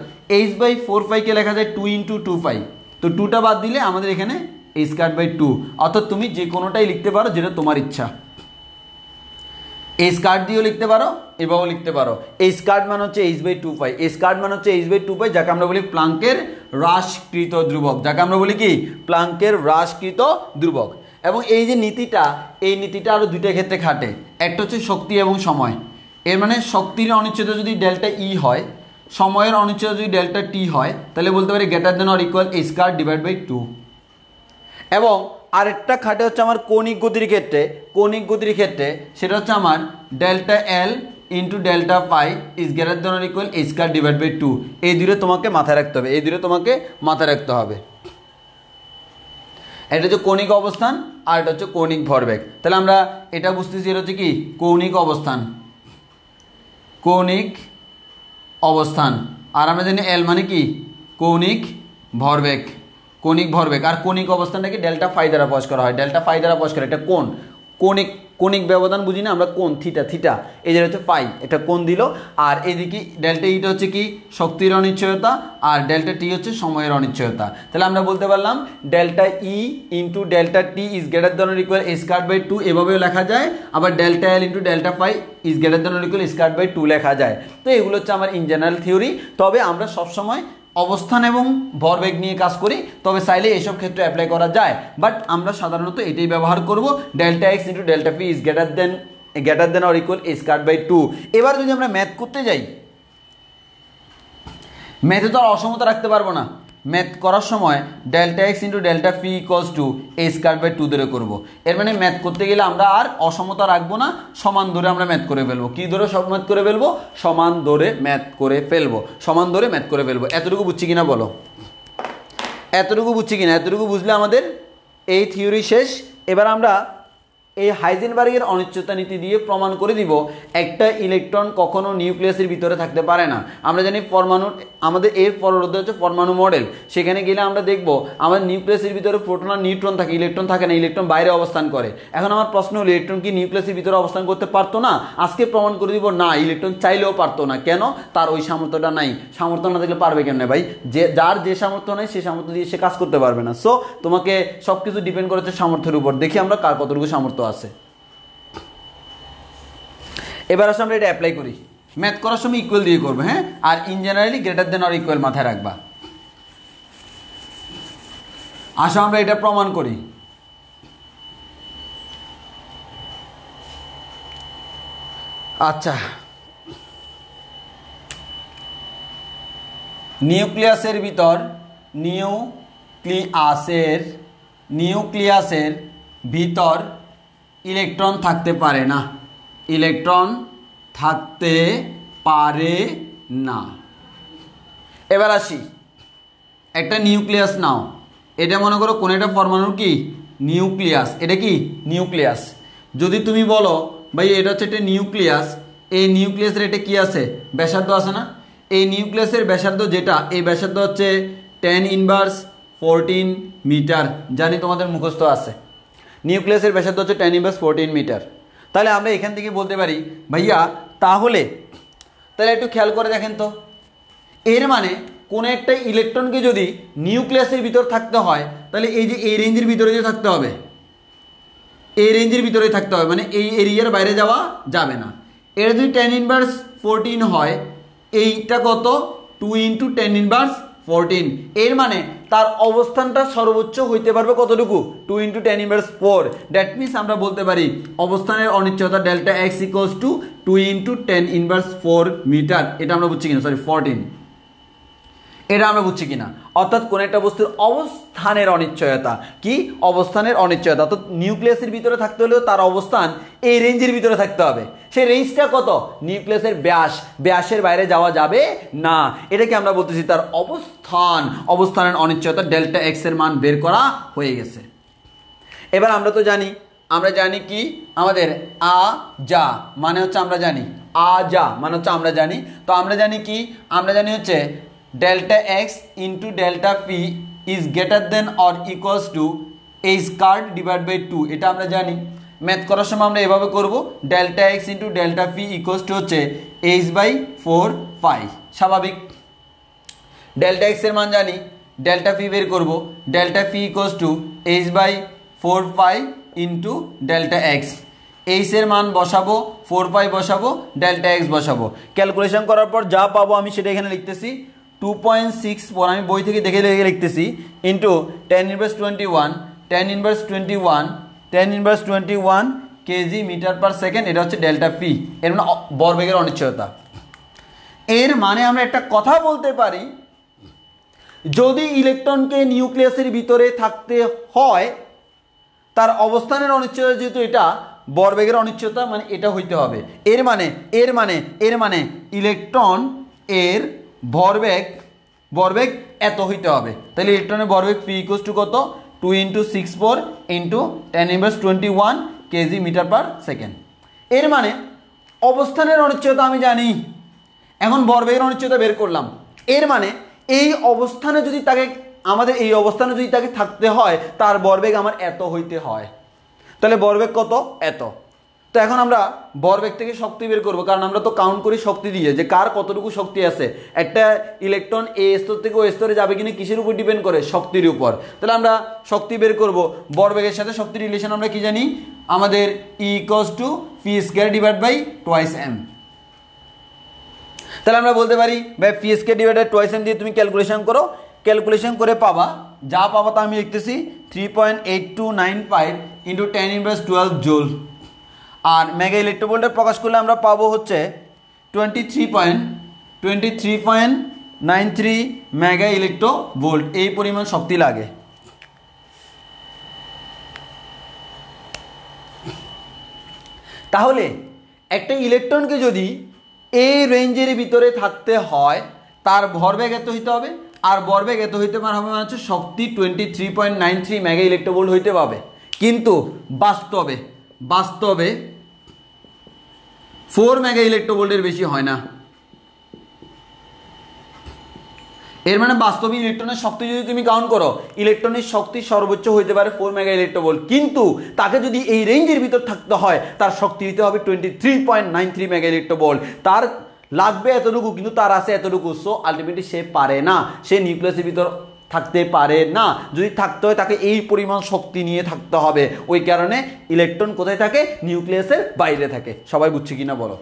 h/4 পাইকে লেখা যায় 2 ইন্টু 2 পাই। তো 2টা বাদ দিলে আমাদের এখানে h/2। অর্থাৎ তুমি যে কোনোটাই লিখতে পারো, যেটা তোমার ইচ্ছা। এইচ কার্ড দিয়েও লিখতে পারো, এভাবেও লিখতে পারো। এইচ কার্ড মানে হচ্ছে h/2 পাই। এইচ কার্ড মানে হচ্ছে h/2 পাই, যাকে আমরা বলি প্লাঙ্কের হ্রাসকৃত ধ্রুবক, যাকে আমরা বলি কি, প্লাঙ্কের হ্রাসকৃত ধ্রুবক। এবং এই যে নীতিটা, এই নীতিটা আরও দুইটা ক্ষেত্রে খাটে। একটা হচ্ছে শক্তি এবং সময়। এর মানে শক্তির অনিশ্চয়তা যদি ডেল্টা ই হয়, সময়ের অনিশ্চয়তা যদি ডেল্টা টি হয়, তাহলে বলতে পারি greater than or equal H cut divide by 2। এবং আরেকটা খাটে হচ্ছে আমার কৌণিক গতির ক্ষেত্রে, সেটা হচ্ছে আমার delta L into delta pi is greater than or equal H cut divide by 2। এই দুটো তোমাকে মাথায় রাখতে হবে, এটা হচ্ছে কৌণিক অবস্থান আর এটা হচ্ছে কৌণিক ভরবেগ। তাহলে আমরা এটা বুঝতেছি, এটা হচ্ছে কি, কৌণিক অবস্থান। কৌণিক অবস্থান, আর আমরা জানি এল মানে কি কৌণিক ভরবেগ, কৌণিক ভরবেগ। আর কৌণিক অবস্থানটাকে ডেল্টা ফাই দ্বারা প্রকাশ করা হয়, ডেল্টা ফাই দ্বারা প্রকাশ করা, এটা কোণ, কৌণিক কৌণিক ব্যবধান বুঝি না আমরা, কোণ থিটা, থিটা এই যে হচ্ছে ফাই, এটা কোণ দিল। আর এদিকে ডেল্টা ইটা হচ্ছে কি শক্তির অনিশ্চয়তা, আর ডেল্টা টি হচ্ছে সময়ের অনিশ্চয়তা। তাহলে আমরা বলতে পারলাম delta E into delta T is greater than or equal A square by 2, এভাবেও লেখা যায়। আবার delta L into delta phi is greater than or equal square by 2 লেখা যায়। তো এগুলো হচ্ছে আমার ইন জেনারেল থিওরি। তবে আমরা সবসময় অবস্থান এবং ভরবেগ নিয়ে কাজ করি, তবে চাইলে এইসব ক্ষেত্রে অ্যাপ্লাই করা যায়, বাট আমরা সাধারণত এটাই ব্যবহার করব, delta X into delta P is greater than or equal A square by 2। এবার যদি আমরা ম্যাথ করতে যাই, ম্যাথে তো আর অসমতা রাখতে পারবো না, ম্যাথ করার সময় delta X into delta P equals to A square by 2 ধরে করবো। এর মানে ম্যাথ করতে গেলে আমরা আর অসমতা রাখবো না, সমান ধরে আমরা ম্যাথ করে ফেলবো। কি ধরে সব ম্যাথ করে ফেলবো? সমান ধরে ম্যাথ করে ফেলবো, সমান ধরে ম্যাথ করে ফেলবো। এতটুকু বুঝছি কিনা বলো? এতটুকু বুঝছি কিনা? এতটুকু বুঝলে আমাদের এই থিওরি শেষ। এবার আমরা এই হাইজেনবার্গের অনিশ্চয়তা নীতি দিয়ে প্রমাণ করে দিব একটা ইলেকট্রন কখনো নিউক্লিয়াসের ভিতরে থাকতে পারে না। আমরা জানি পরমাণু, আমাদের এর পরবর্তী হচ্ছে পরমাণু মডেল, সেখানে গেলে আমরা দেখব আমাদের নিউক্লিয়াসের ভিতরে প্রোটন আর নিউট্রন থাকে, ইলেকট্রন থাকে না, ইলেকট্রন বাইরে অবস্থান করে। এখন আমার প্রশ্ন হলো ইলেকট্রন কি নিউক্লিয়াসের ভিতরে অবস্থান করতে পারতো না? আজকে প্রমাণ করে দিব না, ইলেকট্রন চাইলেও পারতো না। কেন? তার ওই সামর্থ্যটা নাই। সামর্থ্য না থাকলে পারবে কেমনে ভাই? যার যে সামর্থ্য নাই সে সামর্থ্য দিয়ে সে কাজ করতে পারবে না। সো তোমাকে সব কিছু ডিপেন্ড করেছে সামর্থ্যের উপর। দেখি আমরা কার কতটুকু সামর্থ্য আছে। এবার আসলে আমরা এটা অ্যাপ্লাই করি, ম্যাথ করার সময় ইকুয়াল দিয়ে করবো, হ্যাঁ? আর in generally greater than or equal মাথায় রাখবা। আসো আমরা এটা প্রমাণ করি। আচ্ছা, নিউক্লিয়াসের ভিতর ইলেকট্রন থাকতে পারে না, ইলেকট্রন থাকতে পারে না। এবার আসি, একটা নিউক্লিয়াস নাও, এটা মনে করো কোন একটা পরমাণুর কি নিউক্লিয়াস, এটা কি নিউক্লিয়াস। যদি তুমি বলো ভাই এটা হচ্ছে একটা নিউক্লিয়াস, এই নিউক্লিয়াসের এটা কি আছে? ব্যাসার্ধ আছে না? এই নিউক্লিয়াসের ব্যাসার্ধ যেটা, এই ব্যাসার্ধ হচ্ছে 10⁻14 মিটার। জানি তোমাদের মুখস্থ আছে, নিউক্লিয়াসের ব্যাসার্ধ হচ্ছে 10⁻14 মিটার। তাহলে আমরা এখান থেকে বলতে পারি ভাইয়া তাহলে একটু খেয়াল করে দেখেন তো, এর মানে কোন একটা ইলেকট্রনকে যদি নিউক্লিয়াসের ভিতর থাকতে হয়, তাহলে এই যে এই রেঞ্জের ভিতরে যে থাকতে হবে, এই রেঞ্জের ভিতরে থাকতে হবে, মানে এই এরিয়ার বাইরে যাওয়া যাবে না। এটা যদি 10⁻14 হয়, এইটা কত? 2 × 10⁻14। এর মানে তার অবস্থানটা সর্বোচ্চ হইতে পারবে কতটুকু? 2 × 10⁻4। দ্যাট মিনস আমরা বলতে পারি অবস্থানের অনিশ্চয়তা delta X equals to 2 × 10⁻4 metre. এটা আমরা বুঝছি কিনা? 14, এটা আমরা বুঝছি কিনা? অর্থাৎ কোন একটা বস্তুর অবস্থানের অনিশ্চয়তা কি? অবস্থানের অনিশ্চয়তা। তো নিউক্লিয়াসের ভিতরে থাকতে হলেও তার অবস্থান এই রেঞ্জের ভিতরে থাকতে হবে। সেই রেঞ্জটা কত? নিউক্লিয়াসের ব্যাসের বাইরে যাওয়া যাবে না। এটাকে আমরা বলতেছি তার অবস্থানের অনিশ্চয়তা ডেল্টা এক্স এর মান বের করা হয়ে গেছে। এবার আমরা জানি কি আমাদের যা মানে হচ্ছে আমরা জানি, যা মানে হচ্ছে আমরা জানি। তো আমরা জানি কি? আমরা জানি হচ্ছে delta X into delta P is greater than or equals to A square divide by 2। এটা আমরা জানি। ম্যাথ করার সময় আমরা এভাবে করব, delta X into delta P equals to হচ্ছে h/4 পাই। স্বাভাবিক। ডেল্টা এক্স এর মান জানি, ডেল্টা পি বের করব, delta P equals two h/4 pi into delta x. H এর মান বসাবো, 4 পাই বসাবো, ডেল্টা এক্স বসাবো। ক্যালকুলেশন করার পর যা পাবো আমি সেটা এখানে লিখতেছি, 2.64 আমি বই থেকে দেখে লিখতেছি, into 10⁻21 KG metre per second. এটা হচ্ছে ডেল্টা পি, এর মানে ভরবেগের অনিশ্চয়তা। এর মানে আমরা একটা কথা বলতে পারি, যদি ইলেকট্রনকে নিউক্লিয়াসের ভিতরে থাকতে হয়, তার অবস্থানের অনিশ্চয়তা যেহেতু এটা ভরবেগের অনিশ্চয়তা, মানে এটা হইতে হবে। এর মানে ইলেকট্রন এর ভরবেগ এত হইতে হবে। তাহলে ইলেকট্রনের ভরবেগ পি ইকুয়ালস টু কত? 2 × 64 × 10⁻21 কেজি মিটার পার সেকেন্ড। এর মানে অবস্থানের অনিশ্চয়তা আমি জানি এখন ভরবেগের অনিশ্চয়তা বের করলাম, এর মানে এই অবস্থানে যদি তাকে আমাদের এই অবস্থানে যদি তাকে থাকতে হয় তার ভরবেগ আমার এত হইতে হয়, তাহলে ভরবেগ কত? এত। তো এখন আমরা ভরবেগ থেকে শক্তি বের করবো, কারণ আমরা তো কাউন্ট করি শক্তি দিয়ে যে কার কতটুকু শক্তি আছে। একটা ইলেকট্রন এ স্তর থেকে ও স্তরে যাবে কিনা কিসের উপর ডিপেন্ড করে? শক্তির উপর। তাহলে আমরা শক্তি বের করব, ভরবেগের সাথে শক্তির রিলেশন আমরা কি জানি? আমাদের E = p² divide by twice m। তাহলে আমরা বলতে পারি ভাই p² divide by twice m দিয়ে তুমি ক্যালকুলেশন করো, ক্যালকুলেশন করে পাবা, যা পাবা তা আমি লিখতেছি 3.8295 ইন্টু 10⁻12 জুল। আর মেগা ইলেকট্রোভোল্টে প্রকাশ করলে আমরা পাবো হচ্ছে 23.93 মেগা ইলেকট্রোভোল্ট, এই পরিমাণ শক্তি লাগে। তাহলে একটা ইলেকট্রনকে যদি এই রেঞ্জের ভিতরে থাকতে হয় তার ভরবেগ এত হইতে হবে, আর ভরবেগ এত হইতে পারে হবে মানে হচ্ছে শক্তি 23.93 মেগা ইলেকট্রোভোল্ট হইতে পাবে। কিন্তু বাস্তবে 4 মেগা ইলেকট্রোভোল্টের বেশি হয় না। এর মানে বাস্তবে ইলেকট্রনের শক্তি যদি তুমি কাউন্ট করো, ইলেকট্রনের শক্তি সর্বোচ্চ হইতে পারে 4 মেগা ইলেকট্রোভোল্ট, কিন্তু তাকে যদি এই রেঞ্জের ভিতর থাকতে হয় তার শক্তি দিতে হবে 23.93 মেগা ইলেকট্রোভোল্ট। তার লাগবে এতটুকু, কিন্তু তার আছে এতটুকু। সো আলটিমেটলি সে পারে না, সে নিউক্লিয়াসের ভিতর থাকতে পারে না। যদি থাকতে হয় তাকে এই পরিমাণ শক্তি নিয়ে থাকতে হবে। ওই কারণে ইলেকট্রন কোথায় থাকে? নিউক্লিয়াসের বাইরে থাকে। সবাই বুঝছে কিনা বলো?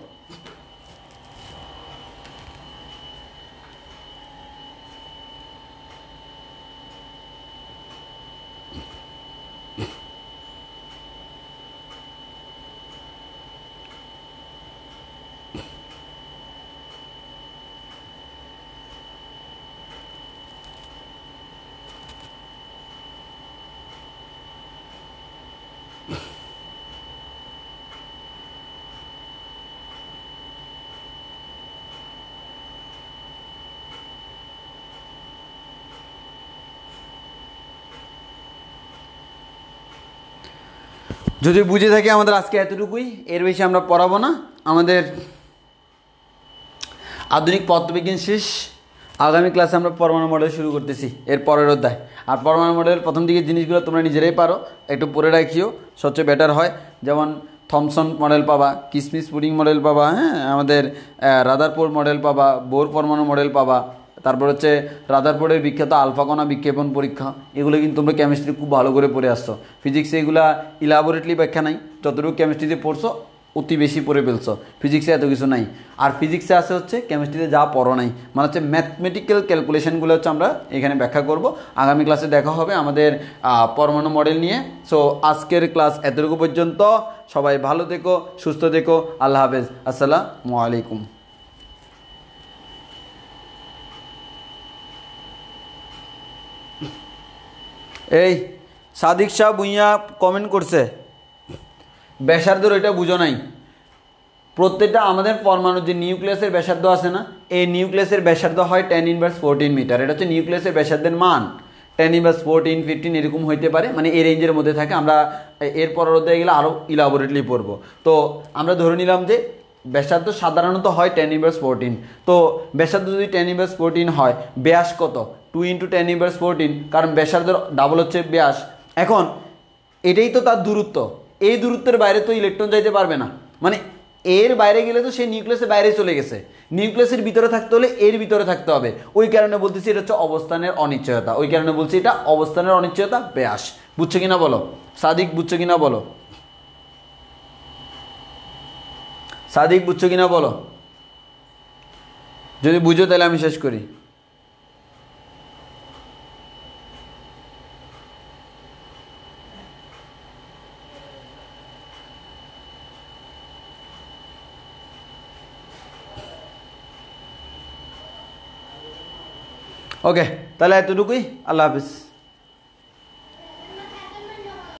যদি বুঝে থাকি আমাদের আজকে এতটুকুই, এর বেশি আমরা পড়াবো না। আমাদের আধুনিক পদার্থবিজ্ঞান শেষ, আগামী ক্লাসে আমরা পরমাণু মডেল শুরু করতেছি, এর পরের অধ্যায়। আর পরমাণু মডেলের প্রথম দিকে জিনিসগুলো তোমরা নিজেরাই পারো, একটু পড়ে রাখিও, সবচেয়ে বেটার হয়। যেমন থমসন মডেল পাবা, কিসমিস পুডিং মডেল পাবা, হ্যাঁ, আমাদের রাদারফোর্ড মডেল পাবা, বোর পরমাণু মডেল পাবা, তারপর হচ্ছে রাদারফোর্ডের বিখ্যাত আলফা কণা বিক্ষেপণ পরীক্ষা। এগুলো কিন্তু তোমরা কেমিস্ট্রি খুব ভালো করে পড়ে আসছো। ফিজিক্সে এগুলা ইলাবোরেটলি ব্যাখ্যা নাই, যতটুকু কেমিস্ট্রিতে পড়ছো অতি বেশি পড়ে ফেলছো। ফিজিক্সে এত কিছু নাই, আর ফিজিক্সে আছে হচ্ছে কেমিস্ট্রিতে যা পড়ো নাই, মানে হচ্ছে ম্যাথমেটিক্যাল ক্যালকুলেশনগুলো হচ্ছে আমরা এখানে ব্যাখ্যা করব। আগামী ক্লাসে দেখা হবে আমাদের পরমাণু মডেল নিয়ে। সো আজকের ক্লাস এতটুকু পর্যন্ত। সবাই ভালো থেকো, সুস্থ থেকো, আল্লাহ হাফেজ, আসসালামু আলাইকুম। এই সাদিক শাহ ভুঁইয়া কমেন্ট করছে, ব্যাসার্ধর ওইটা বুঝো নাই। প্রত্যেকটা আমাদের পরমাণুর যে নিউক্লিয়াসের ব্যাসার্ধ আছে না, এই নিউক্লিয়াসের ব্যাসার্ধ হয় 10⁻14 মিটার। এটা হচ্ছে নিউক্লিয়াসের ব্যাসার্ধের মান। 10⁻14, 15 এরকম হইতে পারে, মানে এই রেঞ্জের মধ্যে থাকে। আমরা এর পরের অধ্যায়ে গেলে আরও ইলাবোরেটলি পড়বো। তো আমরা ধরে নিলাম যে ব্যাসার্ধ সাধারণত হয় 10⁻14। তো ব্যাসার্ধ যদি 10⁻14 হয়, ব্যাস কত? 2 × 10⁻14, কারণ ব্যাসার্ধের ডাবল হচ্ছে ব্যাস। এখন এটাই তো তার দূরত্ব, এই দূরত্বের বাইরে তো ইলেকট্রন যাইতে পারবে না, মানে এর বাইরে গেলে তো সে নিউক্লিয়াসের বাইরে চলে গেছে। নিউক্লিয়াসের ভিতরে থাকতে হলে এর ভিতরে থাকতে হবে। ওই কারণে বলতেছি এটা হচ্ছে অবস্থানের অনিশ্চয়তা। ওই কারণে বলছি এটা অবস্থানের অনিশ্চয়তা ব্যাস। বুঝছো কিনা বলো? সাদিক বুঝছো কিনা বলো? সাদিক বুঝছো কিনা বলো? যদি বুঝো তাহলে আমি শেষ করি। ওকে, তাহলে এতটুকুই। আল্লাহ হাফিজ।